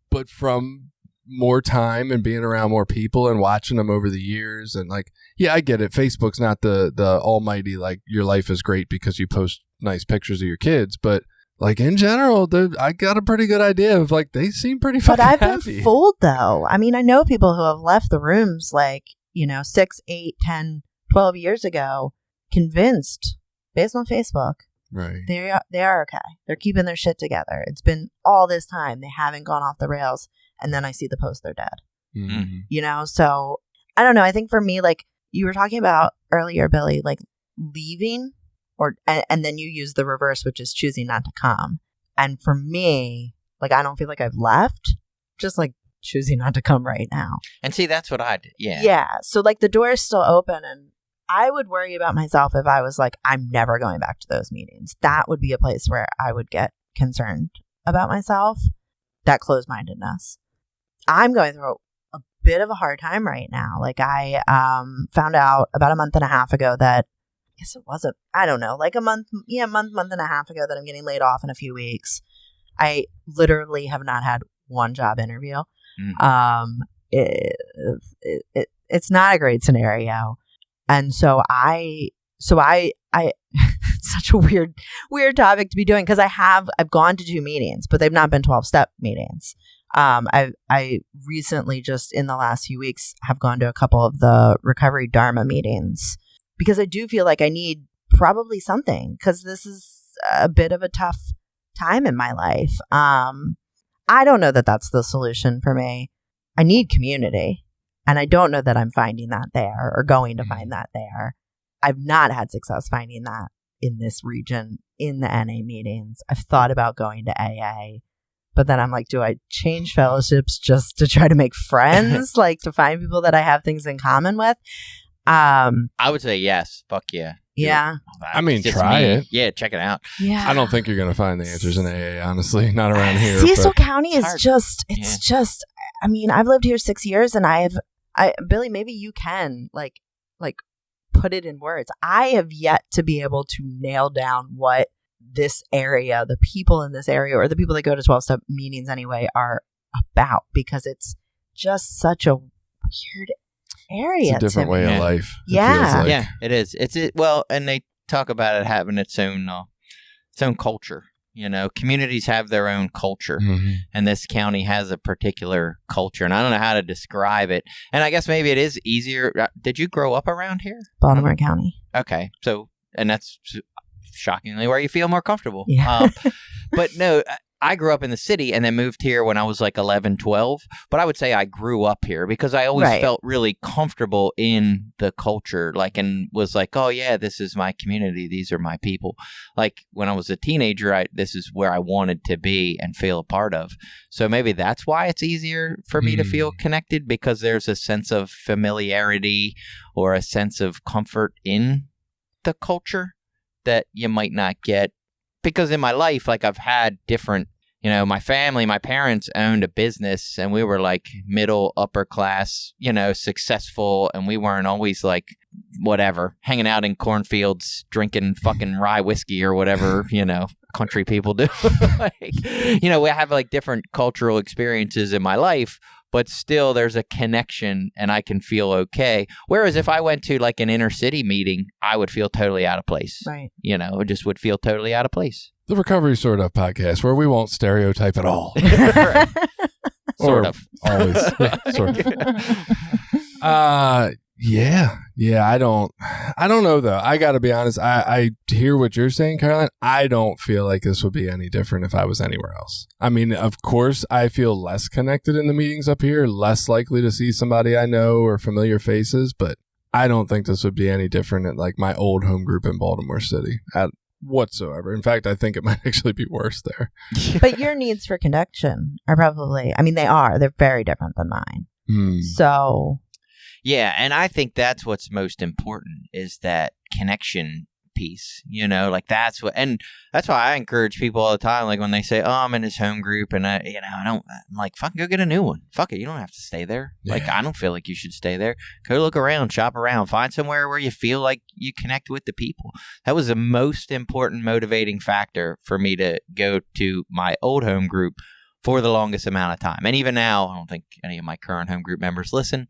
But from more time and being around more people and watching them over the years, and like, yeah, I get it. Facebook's not the almighty, like, your life is great because you post nice pictures of your kids, but like in general, I got a pretty good idea of, like, they seem pretty fucking happy. But I've happy. been fooled though. I mean, I know people who have left the rooms like, 6, 8, 10, 12 years ago, convinced based on Facebook. Right. They are okay. They're keeping their shit together. It's been all this time. They haven't gone off the rails. And then I see the post, they're dead. Mm-hmm. So I don't know. I think for me, like you were talking about earlier, Billy, like leaving and then you use the reverse, which is choosing not to come. And for me, like, I don't feel like I've left, just like choosing not to come right now. And see, that's what I did. Yeah. Yeah. So like the door is still open, and I would worry about myself if I was like, I'm never going back to those meetings. That would be a place where I would get concerned about myself. That closed-mindedness. I'm going through a bit of a hard time right now. Like I found out about a month and a half ago that, I guess it wasn't, I don't know, like a month and a half ago that I'm getting laid off in a few weeks. I literally have not had one job interview. Mm-hmm. It's not a great scenario. And so I it's such a weird topic to be doing because I've gone to 2 meetings, but they've not been 12-step meetings. I recently, just in the last few weeks, have gone to a couple of the recovery Dharma meetings because I do feel like I need probably something, because this is a bit of a tough time in my life. I don't know that that's the solution for me. I need community. And I don't know that I'm finding that there or going to find that there. I've not had success finding that in this region in the NA meetings. I've thought about going to AA, but then I'm like, do I change fellowships just to try to make friends, like to find people that I have things in common with? I would say yes. Fuck yeah. Yeah. I mean, It's try me. it. Yeah, check it out. Yeah. I don't think you're going to find the answers in AA, honestly. Not around here. Cecil but County is hard. just, I mean, I've lived here 6 years and Billy, maybe you can like put it in words. I have yet to be able to nail down what this area, the people in this area, or the people that go to 12-step meetings anyway, are about, because it's just such a weird area. It's a different to way me. of life. it Yeah. feels like. Yeah, it is. Well, and they talk about it having its own culture. You know, communities have their own culture, Mhm. and this county has a particular culture, and I don't know how to describe it. And I guess maybe it is easier. Did you grow up around here? Baltimore County. Okay, so and that's shockingly where you feel more comfortable. Yeah. But no, I grew up in the city and then moved here when I was like 11, 12. But I would say I grew up here because I always Right. felt really comfortable in the culture, like, and was like, oh yeah, this is my community. These are my people. Like when I was a teenager, this is where I wanted to be and feel a part of. So maybe that's why it's easier for me to feel connected, because there's a sense of familiarity or a sense of comfort in the culture that you might not get. Because in my life, like I've had different, you know, my family, my parents owned a business and we were like middle, upper class, you know, successful. And we weren't always like, whatever, hanging out in cornfields, drinking fucking rye whiskey or whatever, you know, country people do. Like, you know, we have like different cultural experiences in my life, but still there's a connection and I can feel okay. Whereas if I went to like an inner city meeting, I would feel totally out of place. Right. You know, it just would feel totally out of place. The Recovery Sort Of podcast, where we won't stereotype at all. Right. Sort Or of. Always. Yeah, sort of. Yeah. I don't know though. I got to be honest. I hear what you're saying, Caroline. I don't feel like this would be any different if I was anywhere else. I mean, of course, I feel less connected in the meetings up here, less likely to see somebody I know or familiar faces, but I don't think this would be any different at like my old home group in Baltimore City at whatsoever. In fact, I think it might actually be worse there. But your needs for connection are probably, I mean, they're very different than mine. So, Yeah, and I think that's what's most important is that connection piece, you know, like that's why I encourage people all the time, like when they say, oh, I'm in this home group and I'm like, fucking go get a new one. Fuck it, you don't have to stay there. Yeah. Like, I don't feel like you should stay there. Go look around, shop around, find somewhere where you feel like you connect with the people. That was the most important motivating factor for me to go to my old home group for the longest amount of time. And even now, I don't think any of my current home group members listen.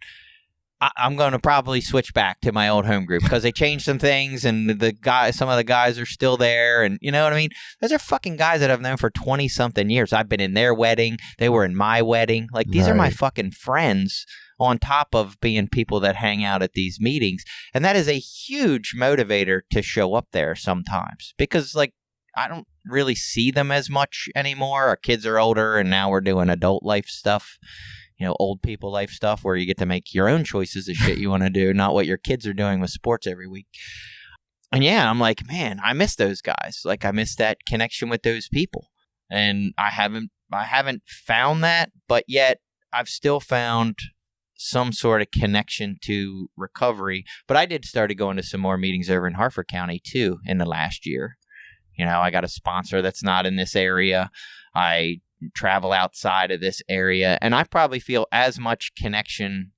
I'm going to probably switch back to my old home group because they changed some things and some of the guys are still there. And you know what I mean? Those are fucking guys that I've known for 20 something years. I've been in their wedding. They were in my wedding. Like these are my Right. fucking friends on top of being people that hang out at these meetings. And that is a huge motivator to show up there sometimes because like I don't really see them as much anymore. Our kids are older and now we're doing adult life stuff. You know, old people life stuff where you get to make your own choices of shit you want to do, not what your kids are doing with sports every week. And yeah, I'm like, man, I miss those guys. Like I miss that connection with those people. And I haven't found that, but yet I've still found some sort of connection to recovery. But I did started going to some more meetings over in Harford County too in the last year. You know, I got a sponsor that's not in this area. I travel outside of this area, and I probably feel as much connection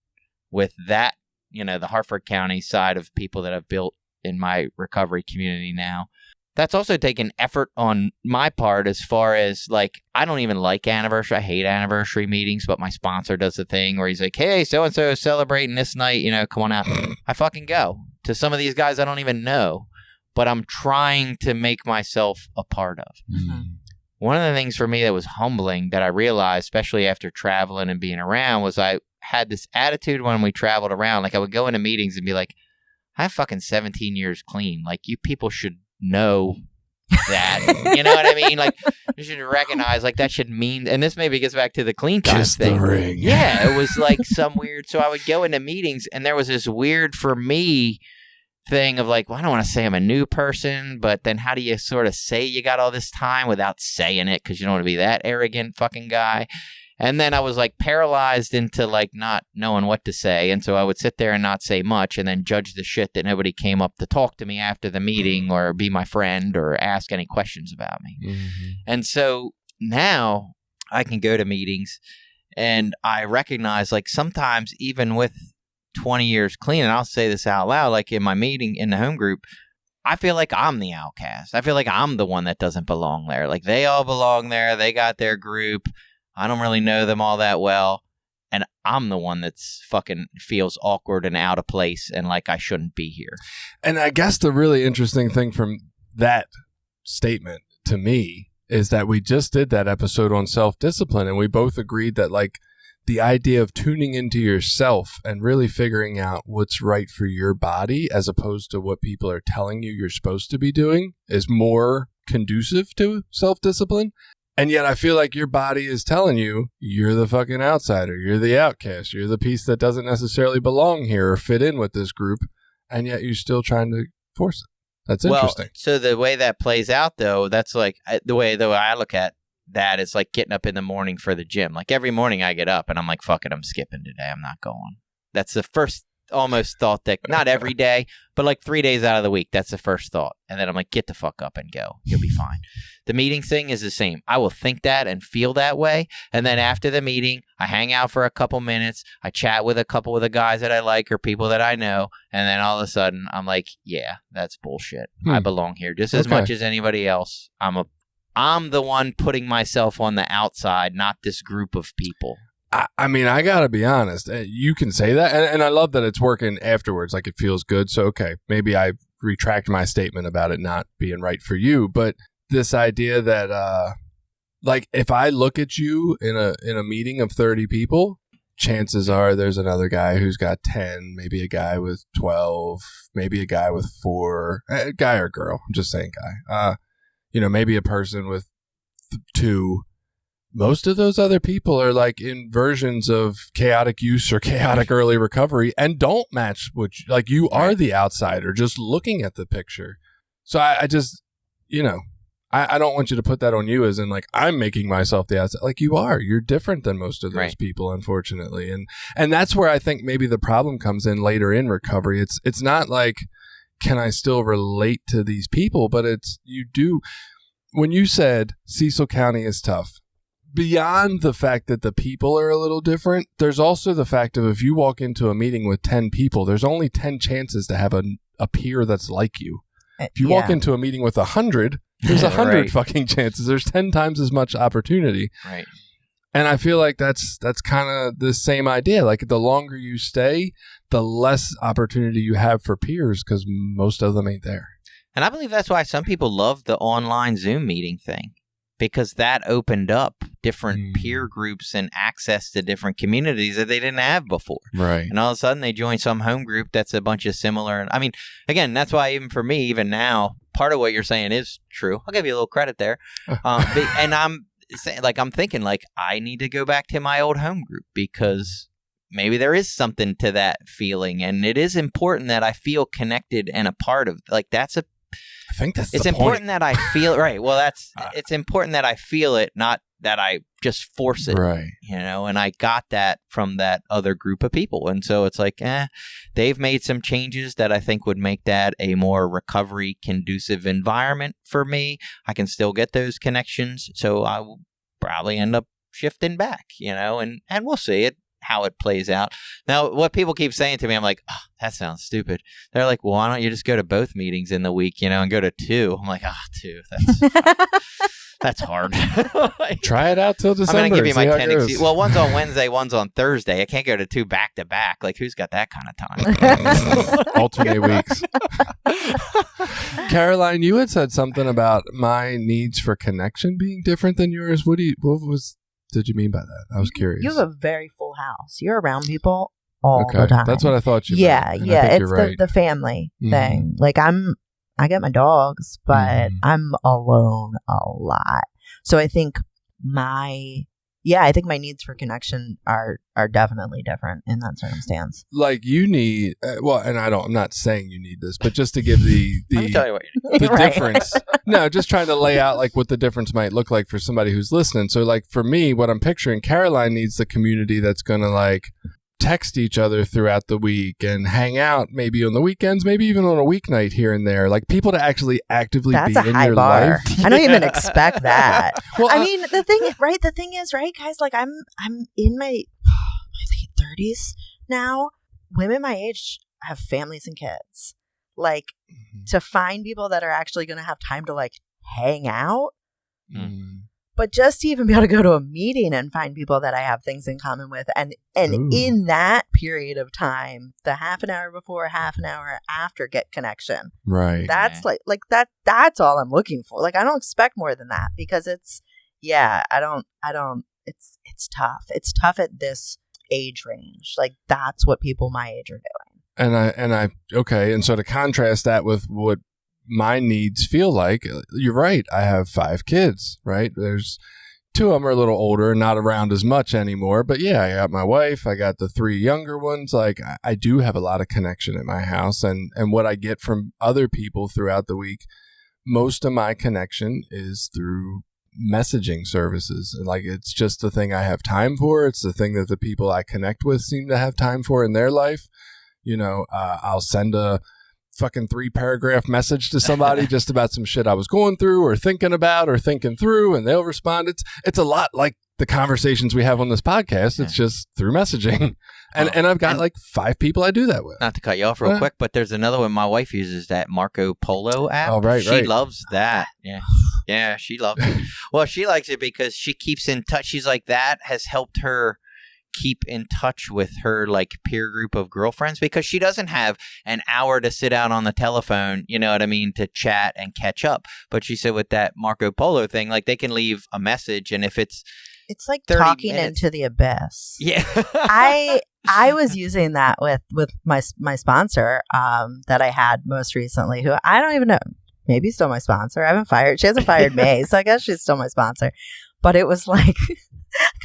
with that, you know, the Harford County side of people that I've built in my recovery community now. That's also taken effort on my part as far as like, I don't even like anniversary. I hate anniversary meetings, but my sponsor does the thing where he's like, hey, so-and-so is celebrating this night, you know, come on out. I fucking go to some of these guys I don't even know, but I'm trying to make myself a part of. One of the things for me that was humbling that I realized, especially after traveling and being around, was I had this attitude when we traveled around. Like I would go into meetings and be like, I have fucking 17 years clean. Like you people should know that. You know what I mean? Like you should recognize like that should mean, and this maybe gets back to the clean time Kiss thing. the ring. Yeah, it was like some weird, so I would go into meetings and there was this weird for me thing of like, well, I don't want to say I'm a new person, but then how do you sort of say you got all this time without saying it? Because you don't want to be that arrogant fucking guy. And then I was like paralyzed into like not knowing what to say. And so I would sit there and not say much and then judge the shit that nobody came up to talk to me after the meeting or be my friend or ask any questions about me. Mm-hmm. And so now I can go to meetings and I recognize like sometimes even with 20 years clean, and I'll say this out loud, like in my meeting in the home group, I feel like I'm the outcast. I feel like I'm the one that doesn't belong there. Like they all belong there. They got their group. I don't really know them all that well. And I'm the one that's fucking feels awkward and out of place and like I shouldn't be here. And I guess the really interesting thing from that statement to me is that we just did that episode on self-discipline, and we both agreed that like the idea of tuning into yourself and really figuring out what's right for your body as opposed to what people are telling you you're supposed to be doing is more conducive to self-discipline. And yet I feel like your body is telling you you're the fucking outsider, you're the outcast, you're the piece that doesn't necessarily belong here or fit in with this group, and yet you're still trying to force it. That's interesting. Well, so the way that plays out, though, that's like the way I look at that is like getting up in the morning for the gym. Like every morning I get up and I'm like, fuck it, I'm skipping today. I'm not going. That's the first almost thought that, not every day, but like 3 days out of the week, that's the first thought. And then I'm like, get the fuck up and go. You'll be fine. The meeting thing is the same. I will think that and feel that way. And then after the meeting, I hang out for a couple minutes. I chat with a couple of the guys that I like or people that I know. And then all of a sudden I'm like, yeah, that's bullshit. I belong here just as much as anybody else. I'm the one putting myself on the outside, not this group of people. I mean, I got to be honest. You can say that. And I love that it's working afterwards. Like it feels good. So, okay, maybe I retract my statement about it not being right for you. But this idea that, like, if I look at you in a meeting of 30 people, chances are there's another guy who's got 10, maybe a guy with 12, maybe a guy with 4, a guy or girl. I'm just saying guy. Maybe a person with 2. Most of those other people are like in versions of chaotic use or chaotic early recovery and don't match what you are the outsider just looking at the picture. So I just, I don't want you to put that on you as in like, I'm making myself the outsider. Like you are, you're different than most of those people, unfortunately. And that's where I think maybe the problem comes in later in recovery. It's not like, can I still relate to these people? But you do. When you said Cecil County is tough, beyond the fact that the people are a little different, there's also the fact of if you walk into a meeting with 10 people, there's only 10 chances to have a peer that's like you. If you walk into a meeting with 100, there's 100 fucking chances. There's 10 times as much opportunity. Right. And I feel like that's kind of the same idea. Like the longer you stay, the less opportunity you have for peers because most of them ain't there. And I believe that's why some people love the online Zoom meeting thing. Because that opened up different peer groups and access to different communities that they didn't have before. Right. And all of a sudden they join some home group that's a bunch of similar. I mean, again, that's why even for me, even now, part of what you're saying is true. I'll give you a little credit there. And I'm thinking like I need to go back to my old home group because maybe there is something to that feeling. And it is important that I feel connected and a part of I think that's it's the important point. that I feel right. Well, it's important that I feel it, not that I just force it. Right. And I got that from that other group of people. And so it's like, they've made some changes that I think would make that a more recovery conducive environment for me. I can still get those connections. So I will probably end up shifting back, and we'll see how it plays out. Now, what people keep saying to me, I'm like, oh, that sounds stupid. They're like, well, why don't you just go to both meetings in the week, and go to 2? I'm like, 2. That's hard. Try it out till December. I'm going to give you my 10 Well, one's on Wednesday, one's on Thursday. I can't go to 2 back to back. Like, who's got that kind of time? Alternate weeks. Caroline, you had said something about my needs for connection being different than yours. What did you mean by that? I was curious. You have a very full house. You're around people all the time. That's what I thought you meant. Yeah. It's the family thing. Like I get my dogs, but I'm alone a lot. So I think my yeah, I think my needs for connection are definitely different in that circumstance. Like you need, and I'm not saying you need this, but just to give the Let me tell you what you need. the Right. difference. No, just trying to lay out like what the difference might look like for somebody who's listening. So like for me, what I'm picturing, Caroline needs the community that's going to like text each other throughout the week and hang out maybe on the weekends, maybe even on a weeknight here and there. Like people to actually actively That's be a in high your bar. life. I don't even expect that. Well, I mean, the thing is, right, guys, like I'm in my late 30s now. Women my age have families and kids. Like to find people that are actually going to have time to like hang out, but just to even be able to go to a meeting and find people that I have things in common with, and Ooh. in that period of time, the half an hour before, half an hour after, get connection. Right. That's like that. That's all I'm looking for. Like I don't expect more than that because it's I don't. It's tough. It's tough at this age range. Like that's what people my age are doing. And so to contrast that with what my needs feel like, you're right. I have 5 kids, right? There's 2 of them are a little older, not around as much anymore. But yeah, I got my wife. I got the 3 younger ones. Like I do have a lot of connection at my house, and what I get from other people throughout the week, most of my connection is through messaging services. And like it's just the thing I have time for. It's the thing that the people I connect with seem to have time for in their life. You know, I'll send a fucking 3-paragraph message to somebody just about some shit I was going through or thinking about or thinking through, and they'll respond. It's a lot like the conversations we have on this podcast. It's just through messaging. And I've got like 5 people I do that with. Not to cut you off real quick, but there's another one. My wife uses that Marco Polo app. Oh, right, She right. loves that. Yeah. Yeah, she loves it. Well, she likes it because she keeps in touch. She's like, that has helped her keep in touch with her like peer group of girlfriends because she doesn't have an hour to sit out on the telephone, you know what I mean, to chat and catch up. But she said with that Marco Polo thing, like they can leave a message, and if it's like 30 talking minutes. into the abyss. Yeah. I was using that with my sponsor that I had most recently, who I don't even know, maybe still my sponsor. She hasn't fired me, so I guess she's still my sponsor. But it was like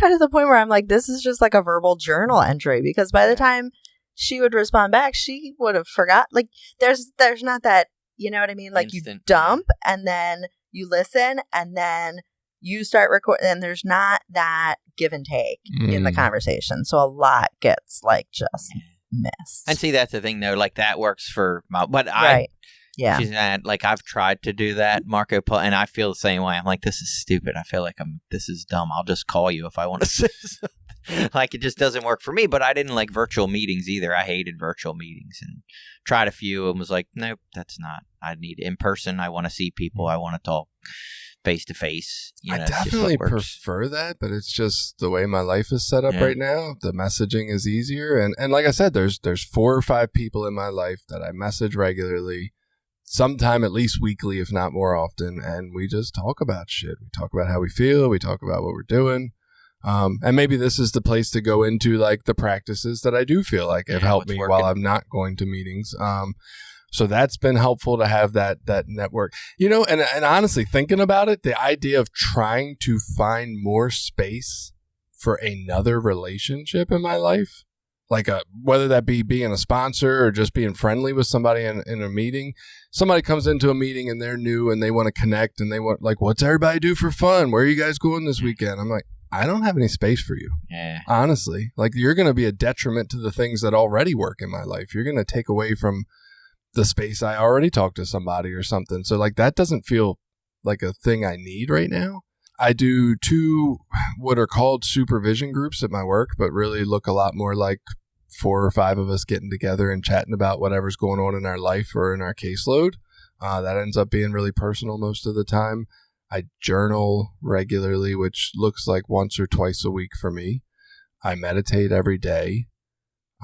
kind of the point where I'm like, this is just like a verbal journal entry, because by the time she would respond back, she would have forgot. Like there's not that, you know what I mean? Like Instant. You dump and then you listen and then you start recording, and there's not that give and take in the conversation. So a lot gets like just missed. And see, that's the thing though, like that works for my, but right. Yeah. She's not, like I've tried to do that Marco Polo, and I feel the same way. I'm like, this is stupid. I feel like this is dumb. I'll just call you if I want to say something. Like it just doesn't work for me. But I didn't like virtual meetings either. I hated virtual meetings and tried a few and was like, nope, that's not. I need in person. I want to see people. I want to talk face to face. I definitely prefer that, but it's just the way my life is set up right now. The messaging is easier, and like I said, there's 4 or 5 people in my life that I message regularly. Sometime at least weekly, if not more often, and we just talk about shit. We talk about how we feel. We talk about what we're doing. And maybe this is the place to go into like the practices that I do feel like have helped me while I'm not going to meetings. So that's been helpful to have that network, you know, and honestly thinking about it, the idea of trying to find more space for another relationship in my life, like whether that be being a sponsor or just being friendly with somebody in a meeting. Somebody comes into a meeting and they're new and they want to connect and they want like, what's everybody do for fun? Where are you guys going this weekend? I'm like, I don't have any space for you. Yeah. Honestly, like you're going to be a detriment to the things that already work in my life. You're going to take away from the space I already talked to somebody or something. So like that doesn't feel like a thing I need right now. I do 2 what are called supervision groups at my work, but really look a lot more like 4 or 5 of us getting together and chatting about whatever's going on in our life or in our caseload. That ends up being really personal most of the time. I journal regularly, which looks like once or twice a week for me. I meditate every day.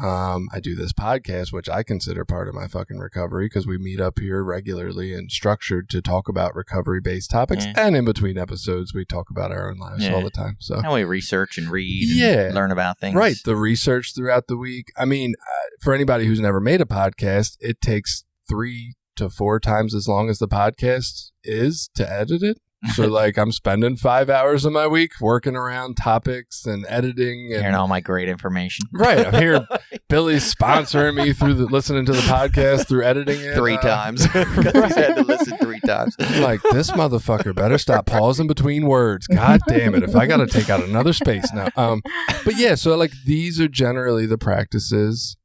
I do this podcast, which I consider part of my fucking recovery because we meet up here regularly and structured to talk about recovery-based topics. Yeah. And in between episodes, we talk about our own lives all the time. So, and we research and read and learn about things. Right. The research throughout the week. I mean, for anybody who's never made a podcast, it takes 3 to 4 times as long as the podcast is to edit it. So like I'm spending 5 hours of my week working around topics and editing and Hearing all my great information. right. I'm here. Billy's sponsoring me through listening to the podcast through editing it 3 times. Because I had to listen 3 times. I'm like, this motherfucker better stop pausing between words. God damn it. If I got to take out another space now. But yeah, so like these are generally the practices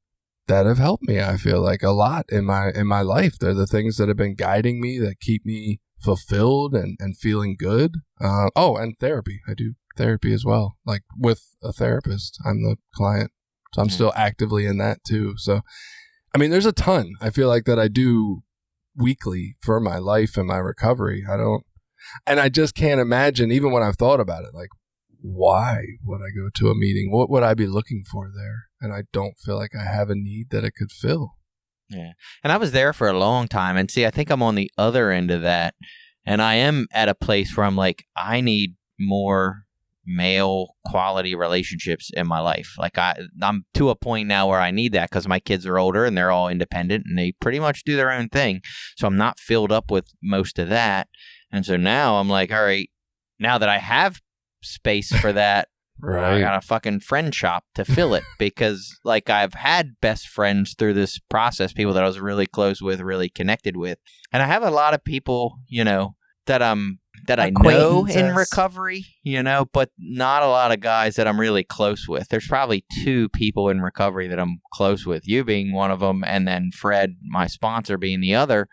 that have helped me, I feel like, a lot in my life. They're the things that have been guiding me, that keep me fulfilled and feeling good. And therapy. I do therapy as well, like with a therapist. I'm the client, so I'm still actively in that too. So, I mean, there's a ton I feel like that I do weekly for my life and my recovery. And I just can't imagine, even when I've thought about it, like, why would I go to a meeting? What would I be looking for there? And I don't feel like I have a need that it could fill. Yeah. And I was there for a long time. And see, I think I'm on the other end of that. And I am at a place where I'm like, I need more male quality relationships in my life. Like I'm to a point now where I need that because my kids are older and they're all independent and they pretty much do their own thing. So I'm not filled up with most of that. And so now I'm like, all right, now that I have space for that, Right. I got a fucking friend shop to fill it because like I've had best friends through this process, people that I was really close with, really connected with. And I have a lot of people, that I know in recovery, but not a lot of guys that I'm really close with. There's probably 2 people in recovery that I'm close with, you being one of them, and then Fred, my sponsor, being the other.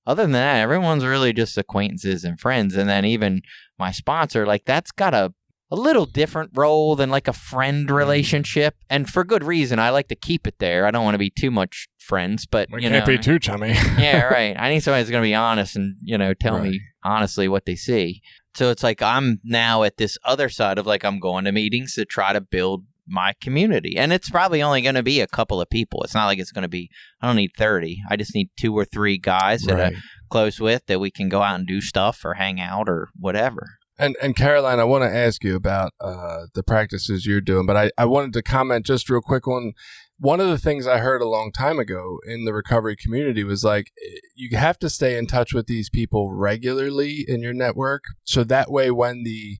Other than that, everyone's really just acquaintances and friends. And then even my sponsor, like that's got a little different role than like a friend relationship. And for good reason. I like to keep it there. I don't want to be too much friends, but We can't be too chummy. Yeah, right. I need somebody who's going to be honest and, tell me honestly what they see. So it's like I'm now at this other side of like I'm going to meetings to try to build my community. And it's probably only going to be a couple of people. It's not like it's going to be, I don't need 30. I just need 2 or 3 guys that I'm close with that we can go out and do stuff or hang out or whatever. And Caroline, I want to ask you about the practices you're doing, but I wanted to comment just real quick on one of the things I heard a long time ago in the recovery community was like, you have to stay in touch with these people regularly in your network. So that way, when the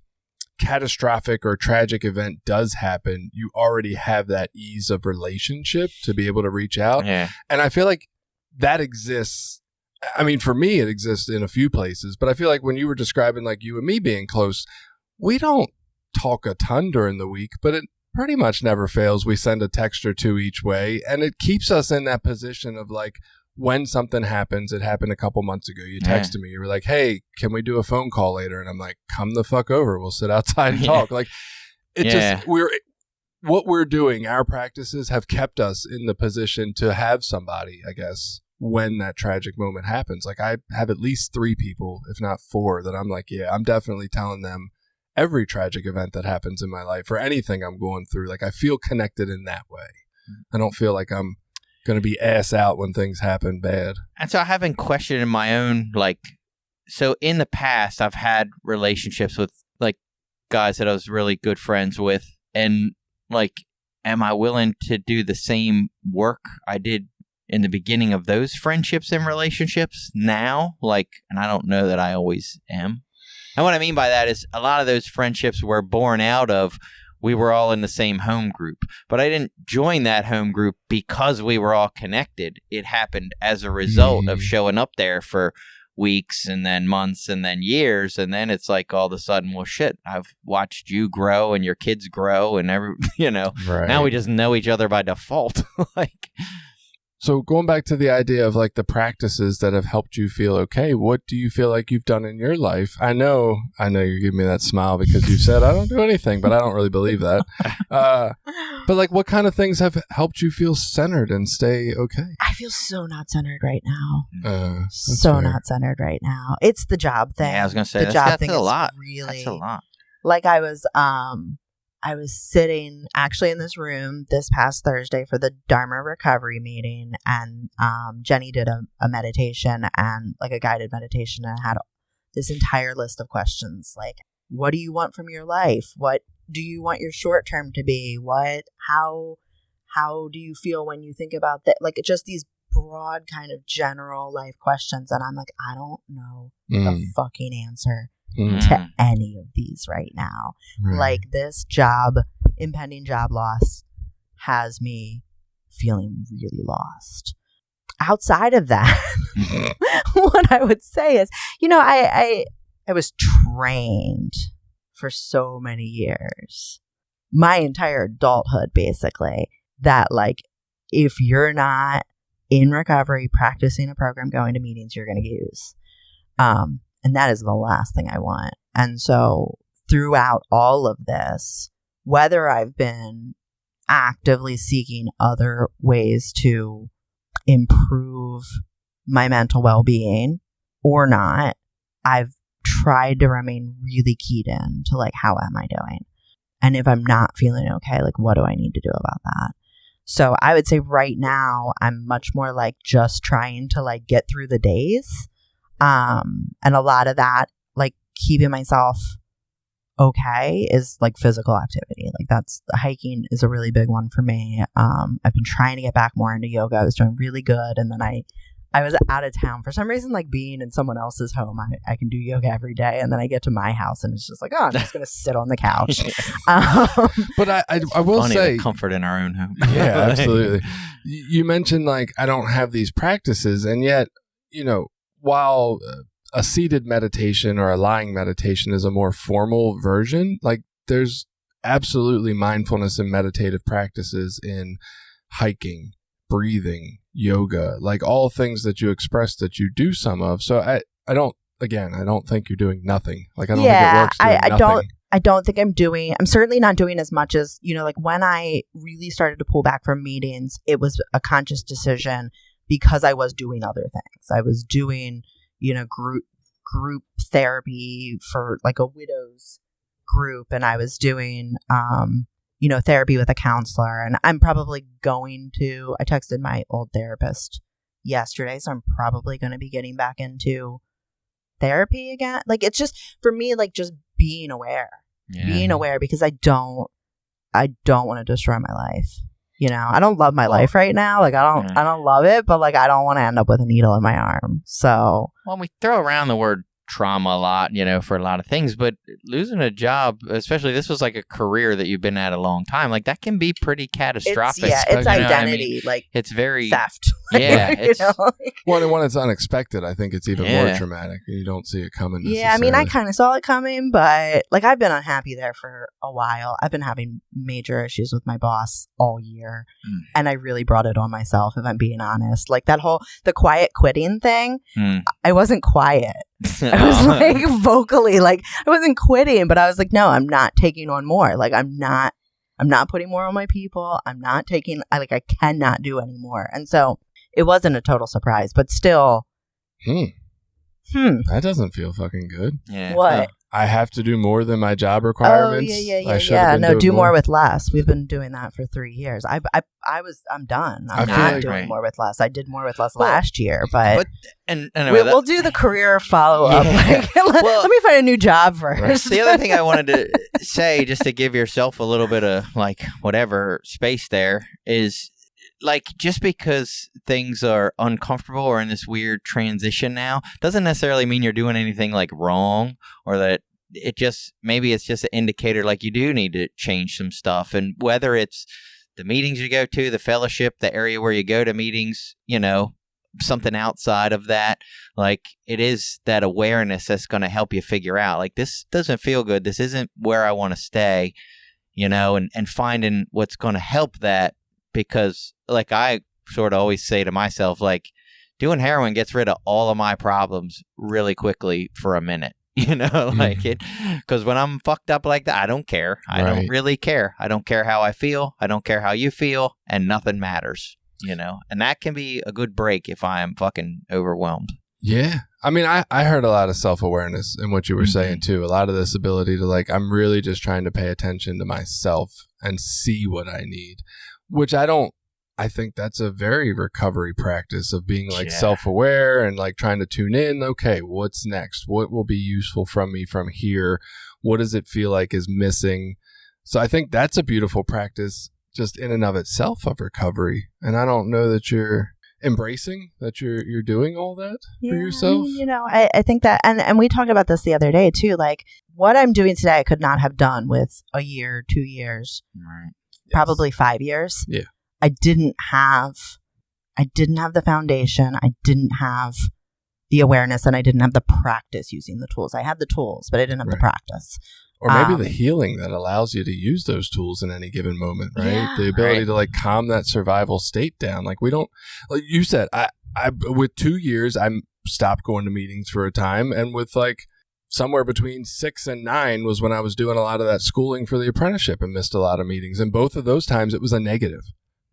catastrophic or tragic event does happen, you already have that ease of relationship to be able to reach out. Yeah. And I feel like that exists. I mean, for me, it exists in a few places, but I feel like when you were describing like you and me being close, we don't talk a ton during the week, but it pretty much never fails. We send a text or 2 each way, and it keeps us in that position of like, when something happens, it happened a couple months ago. You texted me, you were like, hey, can we do a phone call later? And I'm like, come the fuck over. We'll sit outside and talk. Like, it just, what we're doing, our practices have kept us in the position to have somebody, I guess, when that tragic moment happens. Like I have at least 3 people, if not 4, that I'm like, yeah, I'm definitely telling them every tragic event that happens in my life or anything I'm going through. Like I feel connected in that way. I don't feel like I'm going to be ass out when things happen bad. And so I haven't questioned in my own, so in the past I've had relationships with like guys that I was really good friends with, and like, am I willing to do the same work I did in the beginning of those friendships and relationships now? Like, and I don't know that I always am. And what I mean by that is a lot of those friendships were born out of, we were all in the same home group, but I didn't join that home group because we were all connected. It happened as a result of showing up there for weeks and then months and then years. And then it's like all of a sudden, well, shit, I've watched you grow and your kids grow and now we just know each other by default. So going back to the idea of like the practices that have helped you feel okay, what do you feel like you've done in your life? I know you're giving me that smile because you said I don't do anything, but I don't really believe that. But like, what kind of things have helped you feel centered and stay okay? I feel so not centered right now. Not centered right now. It's the job thing. Yeah, I was going to say, the job thing that's a is lot. Really, that's a lot. Like I was sitting actually in this room this past Thursday for the Dharma recovery meeting, and Jenny did a meditation and like a guided meditation, and had this entire list of questions like, what do you want from your life? What do you want your short term to be? How do you feel when you think about that? Like just these broad kind of general life questions. And I'm like, I don't know the fucking answer to any of these right now. Right. Like this impending job loss has me feeling really lost. Outside of that, what I would say is, I was trained for so many years, my entire adulthood, basically, that like, if you're not in recovery, practicing a program, going to meetings, you're going to use. And that is the last thing I want. And so throughout all of this, whether I've been actively seeking other ways to improve my mental well-being or not, I've tried to remain really keyed in to like, how am I doing? And if I'm not feeling okay, like, what do I need to do about that? So I would say right now, I'm much more like just trying to like get through the days. And a lot of that, like keeping myself okay, is like physical activity. Like hiking is a really big one for me. I've been trying to get back more into yoga. I was doing really good. And then I was out of town for some reason, like being in someone else's home. I can do yoga every day. And then I get to my house and it's just like, oh, I'm just going to sit on the couch. But I will Funny, say, the comfort in our own home. Yeah, absolutely. You mentioned like, I don't have these practices. And yet, while a seated meditation or a lying meditation is a more formal version, like there's absolutely mindfulness and meditative practices in hiking, breathing, yoga, like all things that you express that you do some of. So I don't think you're doing nothing. Like I don't think it works doing nothing. I don't think I'm certainly not doing as much as, like when I really started to pull back from meetings, it was a conscious decision because I was doing other things. I was doing, group therapy for like a widows group. And I was doing, therapy with a counselor. And I'm probably I texted my old therapist yesterday. So I'm probably going to be getting back into therapy again. Like it's just, for me, like just being aware, because I don't want to destroy my life. I don't love my life right now. Like I don't love it, but like I don't want to end up with a needle in my arm. So, well, we throw around the word trauma a lot, for a lot of things, but losing a job, especially this was like a career that you've been at a long time, like that can be pretty catastrophic. It's identity, like it's very theft. Yeah, when it's unexpected, I think it's even more traumatic. You don't see it coming. Yeah, I mean, I kind of saw it coming, but like I've been unhappy there for a while. I've been having major issues with my boss all year, and I really brought it on myself, if I'm being honest. Like the quiet quitting thing, I wasn't quiet. I was like vocally, like I wasn't quitting, but I was like, no, I'm not taking on more. Like I'm not putting more on my people. I'm not taking, I cannot do anymore. And so it wasn't a total surprise, but still. That doesn't feel fucking good. Yeah. What? I have to do more than my job requirements. Yeah. No, do more with less. We've been doing that for 3 years. I'm done. I'm not doing more with less. I did more with less last year, but anyway, we'll do the career follow up. Yeah. Let me find a new job first. Right. The other thing I wanted to say, just to give yourself a little bit of like whatever space there, is like just because things are uncomfortable or in this weird transition now doesn't necessarily mean you're doing anything like wrong, or that maybe it's just an indicator like you do need to change some stuff. And whether it's the meetings you go to, the fellowship, the area where you go to meetings, something outside of that, like it is that awareness that's going to help you figure out like this doesn't feel good. This isn't where I want to stay, and finding what's going to help that. Because like I sort of always say to myself, like doing heroin gets rid of all of my problems really quickly for a minute, like it, because when I'm fucked up like that, I don't care. I don't really care. I don't care how I feel. I don't care how you feel, and nothing matters, and that can be a good break if I am fucking overwhelmed. Yeah. I mean, I heard a lot of self-awareness in what you were saying too. A lot of this ability to like, I'm really just trying to pay attention to myself and see what I need. Which I think that's a very recovery practice of being like self-aware and like trying to tune in. Okay, what's next? What will be useful from me from here? What does it feel like is missing? So I think that's a beautiful practice just in and of itself of recovery. And I don't know that embracing that you're doing all that for Yeah, yourself. I think that, and we talked about this the other day too. Like what I'm doing today, I could not have done with a year, 2 years, Right. probably 5 years. Yeah. I didn't have the foundation. I didn't have the awareness, and I didn't have the practice using the tools. I had the tools, but I didn't have the practice. Or maybe the healing that allows you to use those tools in any given moment, right? Yeah. The ability to like calm that survival state down. Like we don't, like you said, I with 2 years, I stopped going to meetings for a time. And with like somewhere between 6 and 9 was when I was doing a lot of that schooling for the apprenticeship and missed a lot of meetings. And both of those times it was a negative,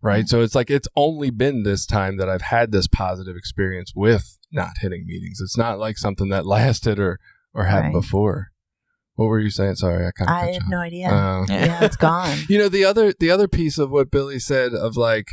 right? So it's like, it's only been this time that I've had this positive experience with not hitting meetings. It's not like something that lasted or happened before. What were you saying? Sorry, I have no idea. Yeah, it's gone. The other piece of what Billy said of like,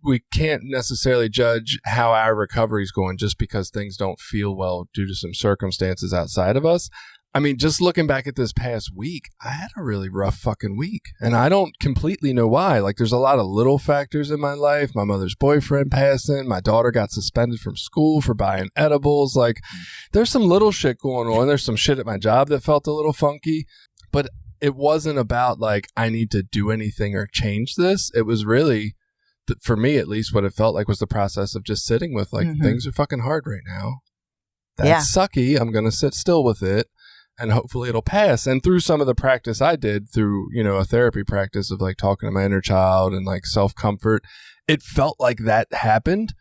we can't necessarily judge how our recovery is going just because things don't feel well due to some circumstances outside of us. I mean, just looking back at this past week, I had a really rough fucking week. And I don't completely know why. Like, there's a lot of little factors in my life. My mother's boyfriend passing. My daughter got suspended from school for buying edibles. Like, there's some little shit going on. There's some shit at my job that felt a little funky. But it wasn't about, like, I need to do anything or change this. It was really, for me at least, what it felt like was the process of just sitting with, like, things are fucking hard right now. That's sucky. I'm going to sit still with it. And hopefully it'll pass. And through some of the practice I did through, a therapy practice of like talking to my inner child and like self-comfort, it felt like that happened.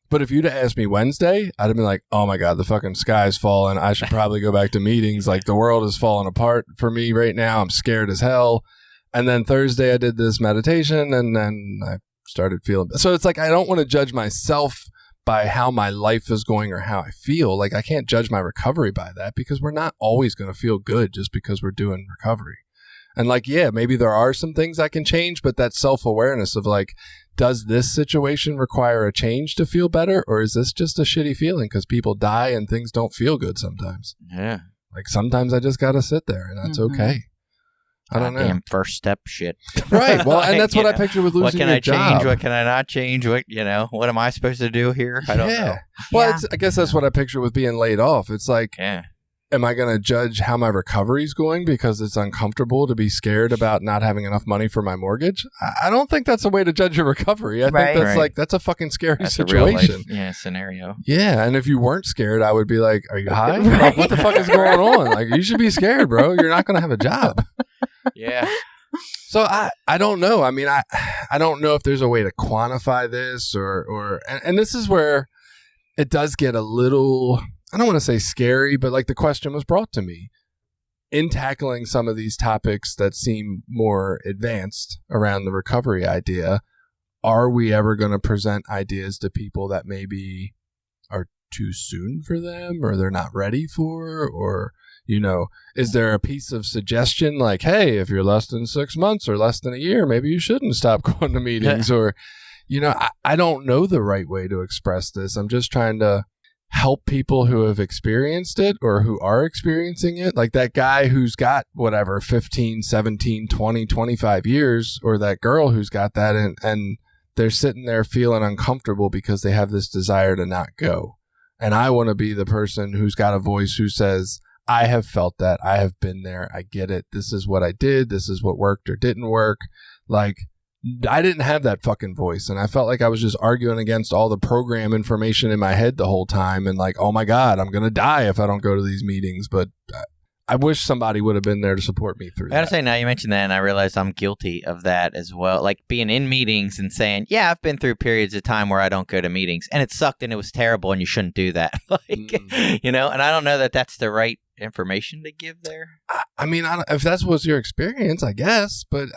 But if you'd have asked me Wednesday, I'd have been like, oh my God, the fucking sky's falling. I should probably go back to meetings. Like the world is falling apart for me right now. I'm scared as hell. And then Thursday I did this meditation and then I started feeling. So it's like, I don't want to judge myself by how my life is going or how I feel. Like I can't judge my recovery by that because we're not always going to feel good just because we're doing recovery. And like, yeah, maybe there are some things I can change, but that self-awareness of like, does this situation require a change to feel better? Or is this just a shitty feeling because people die and things don't feel good sometimes? Yeah. Like sometimes I just got to sit there and that's okay. I don't know. Damn first step shit. Right. Well, Like, and that's what I picture with losing what can your I job. change? What can I not change? What am I supposed to do here? I don't know. Well, I guess that's what I picture with being laid off. It's like, Yeah. am I going to judge how my recovery is going because it's uncomfortable to be scared about not having enough money for my mortgage? I don't think that's a way to judge your recovery. I think that's like, that's a fucking scary That's situation. a real life, scenario. Yeah. And if you weren't scared, I would be like, are you high? Like, what the fuck is going on? Like, you should be scared, bro. You're not going to have a job. Yeah. So I don't know. I mean, I don't know if there's a way to quantify this and this is where it does get a little, I don't want to say scary, but like the question was brought to me in tackling some of these topics that seem more advanced around the recovery idea. Are we ever going to present ideas to people that maybe are too soon for them or they're not ready for, or is there a piece of suggestion like, hey, if you're less than 6 months or less than a year, maybe you shouldn't stop going to meetings or, I don't know the right way to express this. I'm just trying to help people who have experienced it or who are experiencing it. Like that guy who's got whatever, 15, 17, 20, 25 years, or that girl who's got that and they're sitting there feeling uncomfortable because they have this desire to not go. And I want to be the person who's got a voice who says, I have felt that. I have been there. I get it. This is what I did. This is what worked or didn't work. Like, I didn't have that fucking voice. And I felt like I was just arguing against all the program information in my head the whole time. And like, oh my God, I'm going to die if I don't go to these meetings. But I wish somebody would have been there to support me through that. I gotta say, now you mentioned that, and I realized I'm guilty of that as well. Like being in meetings and saying, yeah, I've been through periods of time where I don't go to meetings, and it sucked and it was terrible, and you shouldn't do that. And I don't know that that's the right information to give there. I mean, if that was your experience, I guess, but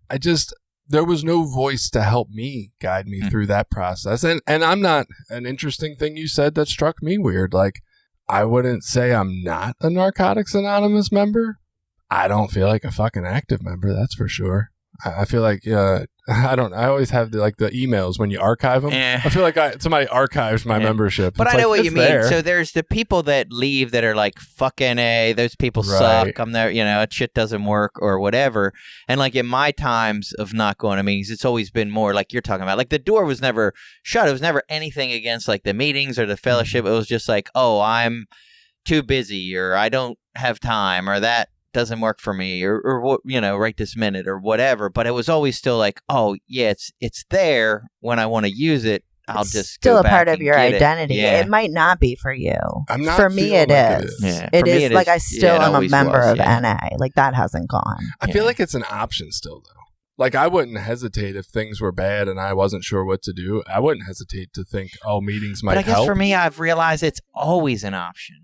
I just, there was no voice to help me guide me through that process. And I'm not, an interesting thing you said that struck me weird. Like, I wouldn't say I'm not a Narcotics Anonymous member. I don't feel like a fucking active member, that's for sure. I feel like I always have the emails when you archive them. I feel like somebody archives my membership. But it's I know what you mean. there. So there's the people that leave that are like, fuck NA, those people suck. I'm there, shit doesn't work or whatever. And like in my times of not going to meetings, it's always been more like you're talking about. Like the door was never shut. It was never anything against like the meetings or the fellowship. It was just like, oh, I'm too busy, or I don't have time, or that doesn't work for me, or what, right this minute or whatever. But it was always still like, oh yeah, it's there when I want to use it. I'll it's just still go a back part of and your get identity. It might not be for you. I'm not for me, it like is. Yeah. It For me, is like I still am a always member was, of yeah. NA. Like that hasn't gone. I feel like it's an option still, though. Like I wouldn't hesitate if things were bad and I wasn't sure what to do. I wouldn't hesitate to think, oh, meetings might But I guess help. for me, I've realized it's always an option.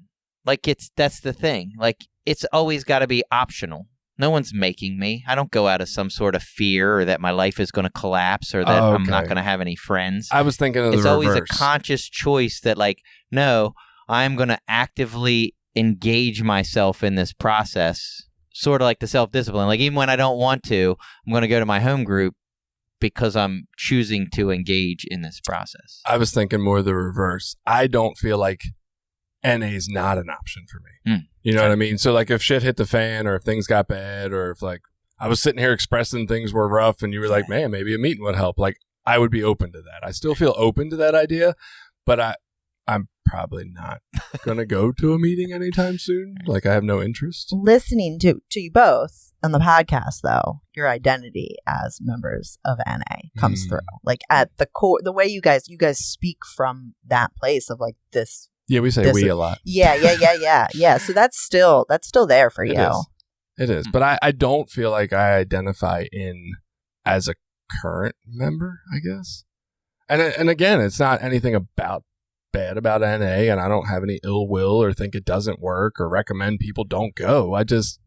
Like that's the thing. Like it's always got to be optional. No one's making me. I don't go out of some sort of fear or that my life is going to collapse or that I'm not going to have any friends. I was thinking of the It's reverse. always a conscious choice that like, no, I'm going to actively engage myself in this process, sort of like the self-discipline. Like even when I don't want to, I'm going to go to my home group because I'm choosing to engage in this process. I was thinking more the reverse. I don't feel like NA is not an option for me. You know what I mean? So like if shit hit the fan or if things got bad or if like I was sitting here expressing things were rough and you were like, man, maybe a meeting would help. Like I would be open to that. I still feel open to that idea, but I'm probably not going to go to a meeting anytime soon. Like I have no interest. Listening to you both on the podcast, though, your identity as members of NA comes through. Like at the core, the way you guys speak from that place of like this. Yeah, we say we a lot. Yeah. So that's still there for you. It is. But I don't feel like I identify in as a current member, I guess. And again, it's not anything bad about NA, and I don't have any ill will or think it doesn't work or recommend people don't go. It just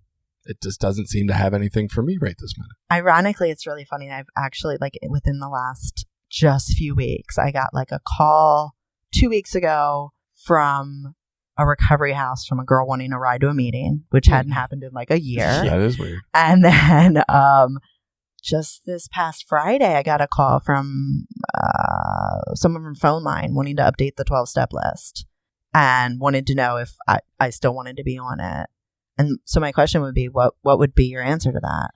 doesn't seem to have anything for me right this minute. Ironically, it's really funny. I've actually, like, within the last just few weeks, I got like a call 2 weeks ago from a recovery house from a girl wanting to ride to a meeting, which hadn't happened in like a year. That is weird. And then just this past Friday, I got a call from someone from Phone Line wanting to update the 12-step list and wanted to know if I still wanted to be on it. And so my question would be, what would be your answer to that?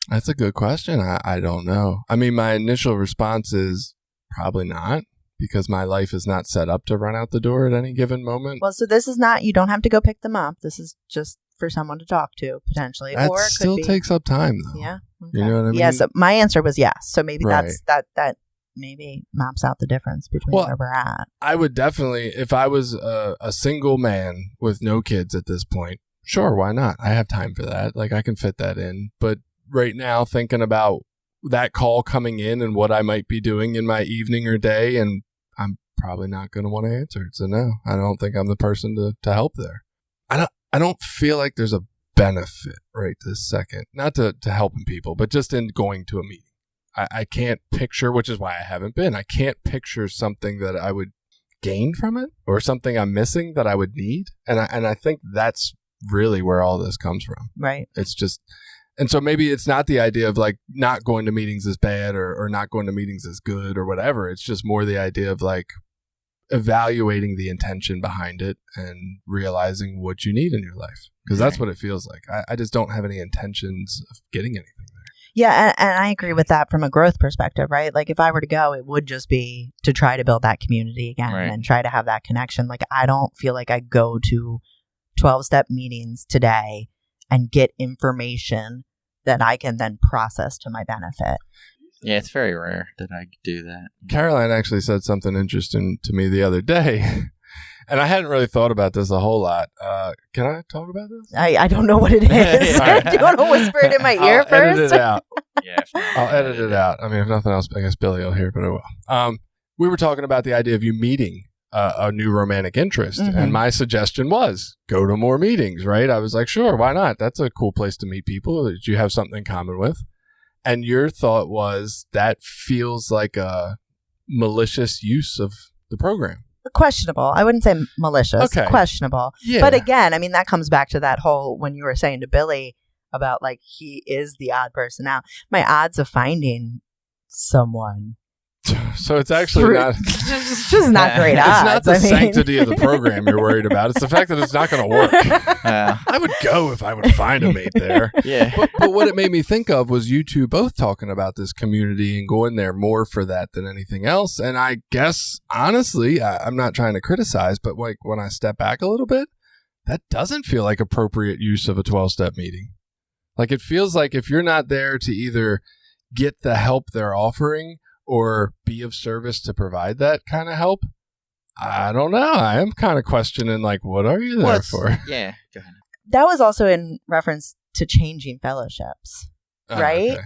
That's a good question. I don't know. I mean, my initial response is probably not, because my life is not set up to run out the door at any given moment. Well, so this is not, you don't have to go pick them up. This is just for someone to talk to, potentially. That or it still could be, takes up time, though. Yeah. Okay. You know what I mean? Yeah, so my answer was yes. So maybe Right. that maybe maps out the difference between where we're at. I would definitely, if I was a single man with no kids at this point, sure, why not? I have time for that. Like, I can fit that in. But right now, thinking about that call coming in and what I might be doing in my evening or day, and I'm probably not going to want to answer it. So no, I don't think I'm the person to help there. I don't feel like there's a benefit right this second, not to helping people, but just in going to a meeting. I can't picture, which is why I haven't been. I can't picture something that I would gain from it or something I'm missing that I would need. And I think that's really where all this comes from. Right. It's just, and so maybe it's not the idea of like not going to meetings is bad or not going to meetings is good or whatever. It's just more the idea of like evaluating the intention behind it and realizing what you need in your life. Because that's what it feels like. I just don't have any intentions of getting anything there. Yeah, and I agree with that from a growth perspective, right? Like if I were to go, it would just be to try to build that community again and try to have that connection. Like I don't feel like I go to 12-step meetings today and get information that I can then process to my benefit. Yeah, it's very rare that I do that. Caroline actually said something interesting to me the other day. And I hadn't really thought about this a whole lot. Can I talk about this? I don't know what it is. Do you want to whisper it in my ear I'll first? edit it out. Yeah, I'll edit it out. I mean, if nothing else, I guess Billy will hear, but I will. We were talking about the idea of you meeting a new romantic interest. Mm-hmm. And my suggestion was go to more meetings, right? I was like, sure, why not? That's a cool place to meet people that you have something in common with. And your thought was that feels like a malicious use of the program. Questionable. I wouldn't say malicious. Okay. Questionable. Yeah. But again, I mean, that comes back to that whole, when you were saying to Billy about like he is the odd person out. My odds of finding someone. So it's actually not. It's just not great It's odds. not the sanctity of the program you're worried about. It's the fact that it's not going to work. I would go if I would find a mate there. Yeah. But what it made me think of was you two both talking about this community and going there more for that than anything else. And I guess, honestly, I'm not trying to criticize, but like when I step back a little bit, that doesn't feel like appropriate use of a 12-step meeting. Like it feels like if you're not there to either get the help they're offering or be of service to provide that kind of help, I don't know. I am kind of questioning, like, what are you there for? Yeah, go ahead. That was also in reference to changing fellowships, right? Okay.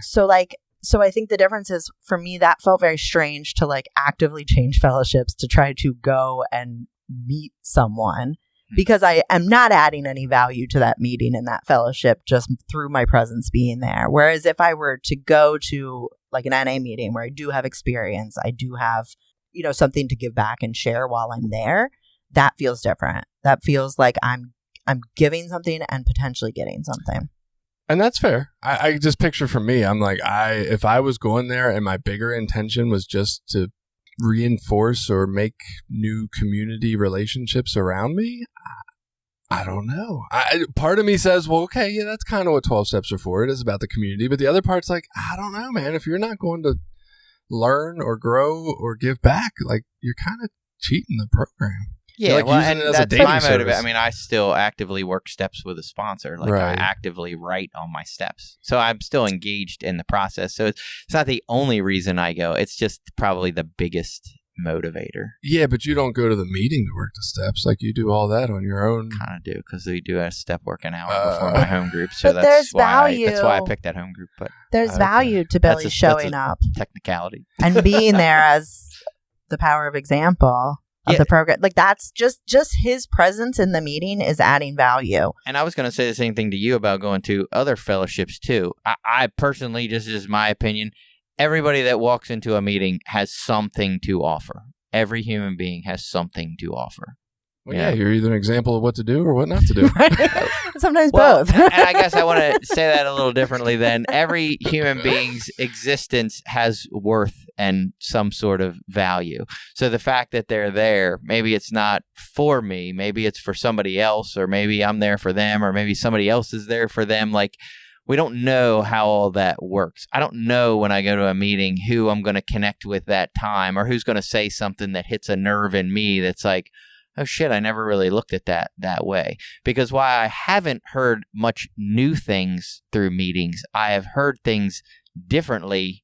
So I think the difference is, for me, that felt very strange to like actively change fellowships to try to go and meet someone, because I am not adding any value to that meeting and that fellowship just through my presence being there. Whereas if I were to go to like an NA meeting where I do have experience, I do have, something to give back and share while I'm there, that feels different. That feels like I'm giving something and potentially getting something. And that's fair. I just picture for me, I'm like, if I was going there and my bigger intention was just to reinforce or make new community relationships around me, I don't know. Part of me says, well, okay, yeah, that's kind of what 12 steps are for. It is about the community. But the other part's like, I don't know, man. If you're not going to learn or grow or give back, like, you're kind of cheating the program. Yeah, like well, using and it as a that's dating my motive. service. I mean, I still actively work steps with a sponsor. Like, I Right. actively write on my steps. So I'm still engaged in the process. So it's not the only reason I go. It's just probably the biggest motivator. Yeah, but you don't go to the meeting to work the steps. Like, you do all that on your own. Kind of do, because we do a step work an hour before my home group. So But that's there's that's why I value. picked that home group. But There's Okay. value to That's Billy a showing up technicality. and being there as the power of example of Yeah. the program. Like, that's just his presence in the meeting is adding value. And I was going to say the same thing to you about going to other fellowships too. I personally, just as my opinion, everybody that walks into a meeting has something to offer. Every human being has something to offer. Well, yeah, you're either an example of what to do or what not to do. Sometimes Well, both. and I guess I want to say that a little differently then. Every human being's existence has worth and some sort of value. So the fact that they're there, maybe it's not for me, maybe it's for somebody else, or maybe I'm there for them, or maybe somebody else is there for them. Like, we don't know how all that works. I don't know when I go to a meeting who I'm going to connect with that time, or who's going to say something that hits a nerve in me that's like, oh shit, I never really looked at that way. Because while I haven't heard much new things through meetings, I have heard things differently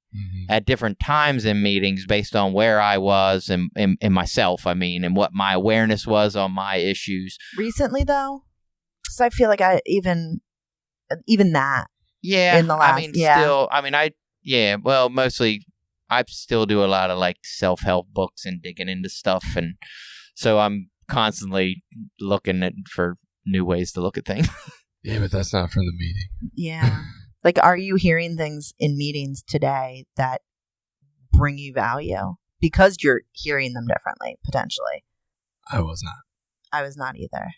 at different times in meetings based on where I was and myself, and what my awareness was on my issues. Recently, though, because I feel like I even that. Yeah, In the last- mostly I still do a lot of like self-help books and digging into stuff, and so I'm constantly looking for new ways to look at things. Yeah, but that's not from the meeting. Yeah. Like, are you hearing things in meetings today that bring you value because you're hearing them differently, potentially? I was not. I was not either.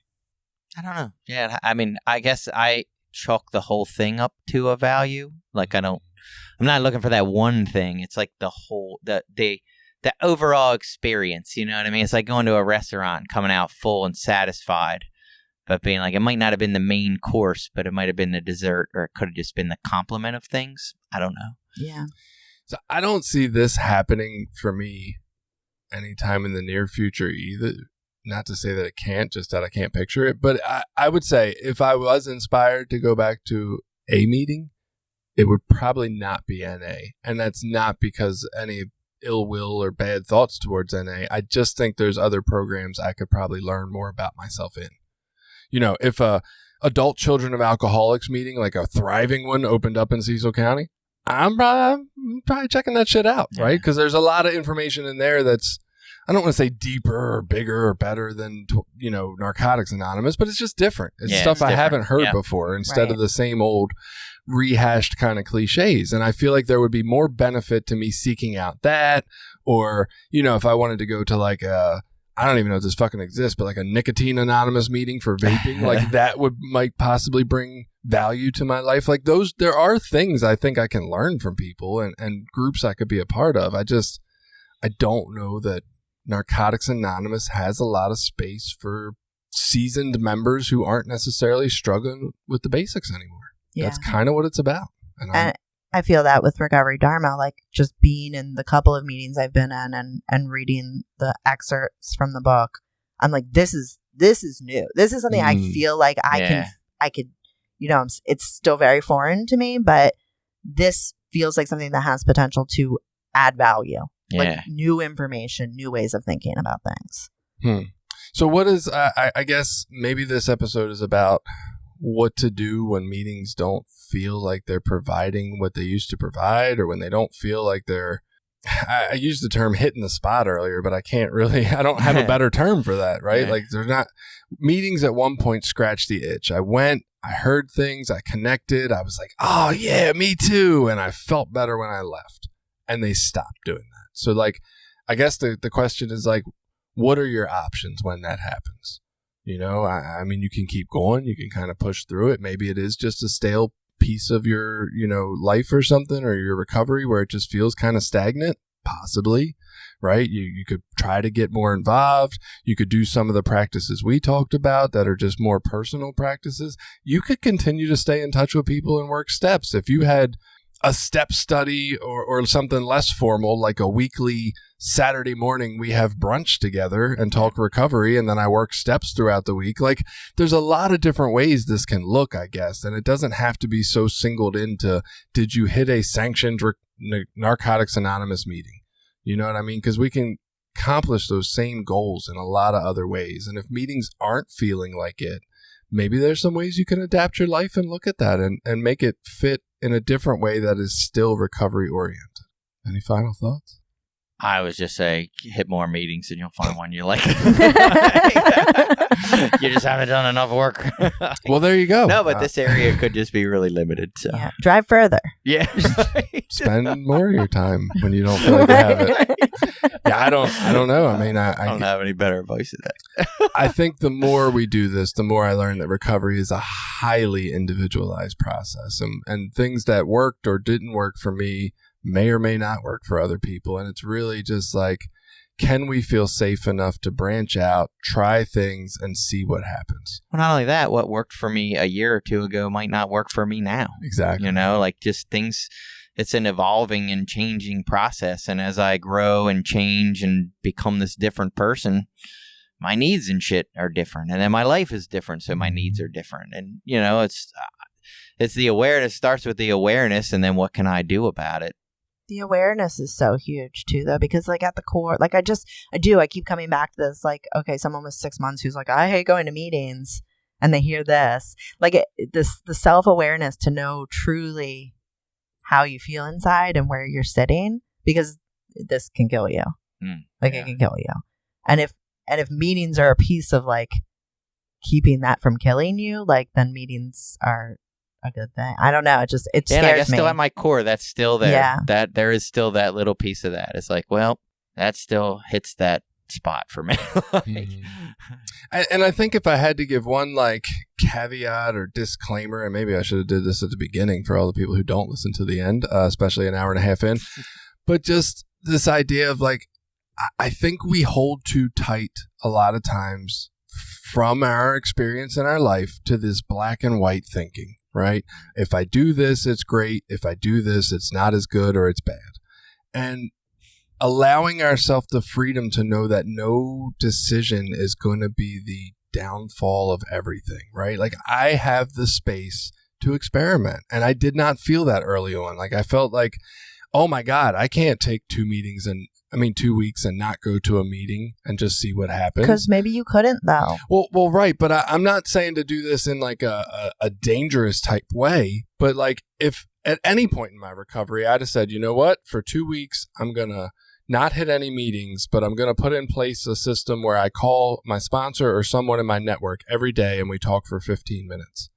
I don't know. Yeah, I mean, I guess I chalk the whole thing up to a value. Like, I'm not looking for that one thing. It's like the whole, the overall experience, you know what I mean? It's like going to a restaurant, coming out full and satisfied, but being like, it might not have been the main course, but it might have been the dessert, or it could have just been the complement of things. I don't know. Yeah. So I don't see this happening for me anytime in the near future either. Not to say that it can't, just that I can't picture it. But I would say if I was inspired to go back to a meeting, it would probably not be NA. And that's not because any ill will or bad thoughts towards NA. I just think there's other programs I could probably learn more about myself in. You know, if a adult children of alcoholics meeting, like a thriving one, opened up in Cecil County, I'm probably checking that shit out, right? Because there's a lot of information in there that's, I don't want to say deeper or bigger or better than, Narcotics Anonymous, but it's just different. It's stuff I haven't heard before instead of the same old rehashed kind of cliches. And I feel like there would be more benefit to me seeking out that, or, if I wanted to go to like I don't even know if this fucking exists, but like a nicotine anonymous meeting for vaping, like that might possibly bring value to my life. Like there are things I think I can learn from people and groups I could be a part of. I don't know that Narcotics Anonymous has a lot of space for seasoned members who aren't necessarily struggling with the basics anymore. Yeah. That's kind of what it's about. And I feel that with Recovery Dharma, like just being in the couple of meetings I've been in and reading the excerpts from the book, I'm like, this is new. This is something I feel like I could, it's still very foreign to me, but this feels like something that has potential to add value, like new information, new ways of thinking about things. So what is, I guess maybe this episode is about what to do when meetings don't feel like they're providing what they used to provide, or when they don't feel like they're, I used the term hitting the spot earlier, but I don't have a better term for that, right? Yeah. Like they're not, meetings at one point scratched the itch. I went, I heard things, I connected, I was like, oh yeah, me too. And I felt better when I left, and they stopped doing that. So like, I guess the question is like, what are your options when that happens? I mean, you can keep going. You can kind of push through it. Maybe it is just a stale piece of your, life or something, or your recovery where it just feels kind of stagnant, possibly, right? You could try to get more involved. You could do some of the practices we talked about that are just more personal practices. You could continue to stay in touch with people and work steps. If you had a step study or something less formal, like a weekly Saturday morning, we have brunch together and talk recovery, and then I work steps throughout the week. Like there's a lot of different ways this can look, I guess. And it doesn't have to be so singled into, did you hit a sanctioned Narcotics Anonymous meeting? You know what I mean? Because we can accomplish those same goals in a lot of other ways. And if meetings aren't feeling like it, maybe there's some ways you can adapt your life and look at that and make it fit in a different way that is still recovery oriented. Any final thoughts? I was just say, hit more meetings and you'll find one you like. You just haven't done enough work. Well, there you go. No, but this area could just be really limited. So. Yeah. Drive further. Yeah. Spend more of your time when you don't feel like you have it. Yeah, I don't know. I mean, I don't have any better advice to that. I think the more we do this, the more I learn that recovery is a highly individualized process, and things that worked or didn't work for me may or may not work for other people. And it's really just like, can we feel safe enough to branch out, try things, and see what happens? Well, not only that, what worked for me a year or two ago might not work for me now. Exactly. Like just things, it's an evolving and changing process. And as I grow and change and become this different person, my needs and shit are different. And then my life is different, so my needs are different. And, it's the awareness, starts with the awareness, and then what can I do about it? The awareness is so huge too, though, because like at the core, like I keep coming back to this, like, okay, someone with 6 months who's like, I hate going to meetings, and they hear this, like the self-awareness to know truly how you feel inside and where you're sitting, because this can kill you. It can kill you. And if meetings are a piece of like keeping that from killing you, like then meetings are a good thing. I don't know. It scares me. I guess still at my core, that's still there. Yeah. That there is still that little piece of that. It's like, well, that still hits that spot for me. And I think if I had to give one like caveat or disclaimer, and maybe I should have did this at the beginning for all the people who don't listen to the end, especially an hour and a half in, but just this idea of like, I think we hold too tight a lot of times from our experience in our life to this black and white thinking, right? If I do this, it's great. If I do this, it's not as good or it's bad. And allowing ourselves the freedom to know that no decision is going to be the downfall of everything, right? Like I have the space to experiment, and I did not feel that early on. Like I felt like, oh my God, I can't take 2 weeks and not go to a meeting and just see what happens. Because maybe you couldn't, though. Well, right. But I'm not saying to do this in like a dangerous type way. But like if at any point in my recovery, I'd have said, you know what, for 2 weeks, I'm going to not hit any meetings, but I'm going to put in place a system where I call my sponsor or someone in my network every day and we talk for 15 minutes.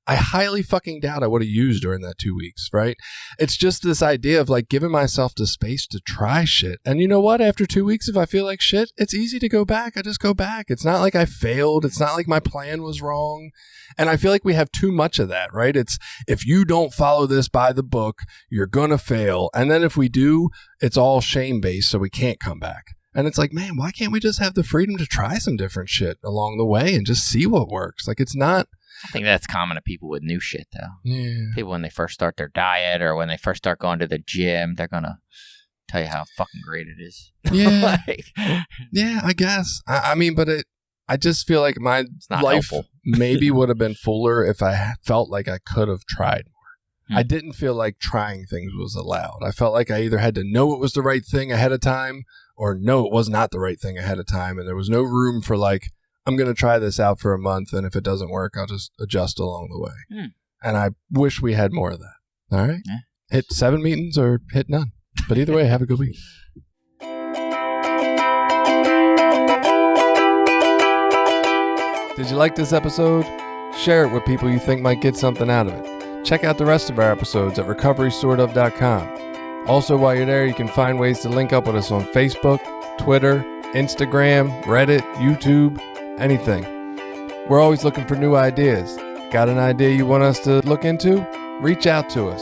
I highly fucking doubt I would have used during that 2 weeks, right? It's just this idea of like giving myself the space to try shit. And you know what? After 2 weeks, if I feel like shit, it's easy to go back. I just go back. It's not like I failed. It's not like my plan was wrong. And I feel like we have too much of that, right? It's if you don't follow this by the book, you're going to fail. And then if we do, it's all shame-based, so we can't come back. And it's like, man, why can't we just have the freedom to try some different shit along the way and just see what works? Like, it's not... I think that's common to people with new shit, though. Yeah. People, when they first start their diet or when they first start going to the gym, they're going to tell you how fucking great it is. Yeah. Like, Yeah, I guess. I mean, but I just feel like my not life helpful. maybe would have been fuller if I felt like I could have tried more. I didn't feel like trying things was allowed. I felt like I either had to know it was the right thing ahead of time or no, it was not the right thing ahead of time. And there was no room for like, I'm going to try this out for a month, and if it doesn't work, I'll just adjust along the way. And I wish we had more of that. All right? Yeah. Hit 7 meetings or hit none. But either way, have a good week. Did you like this episode? Share it with people you think might get something out of it. Check out the rest of our episodes at recoverysortof.com. Also, while you're there, you can find ways to link up with us on Facebook, Twitter, Instagram, Reddit, YouTube, anything. We're always looking for new ideas. Got an idea you want us to look into? Reach out to us.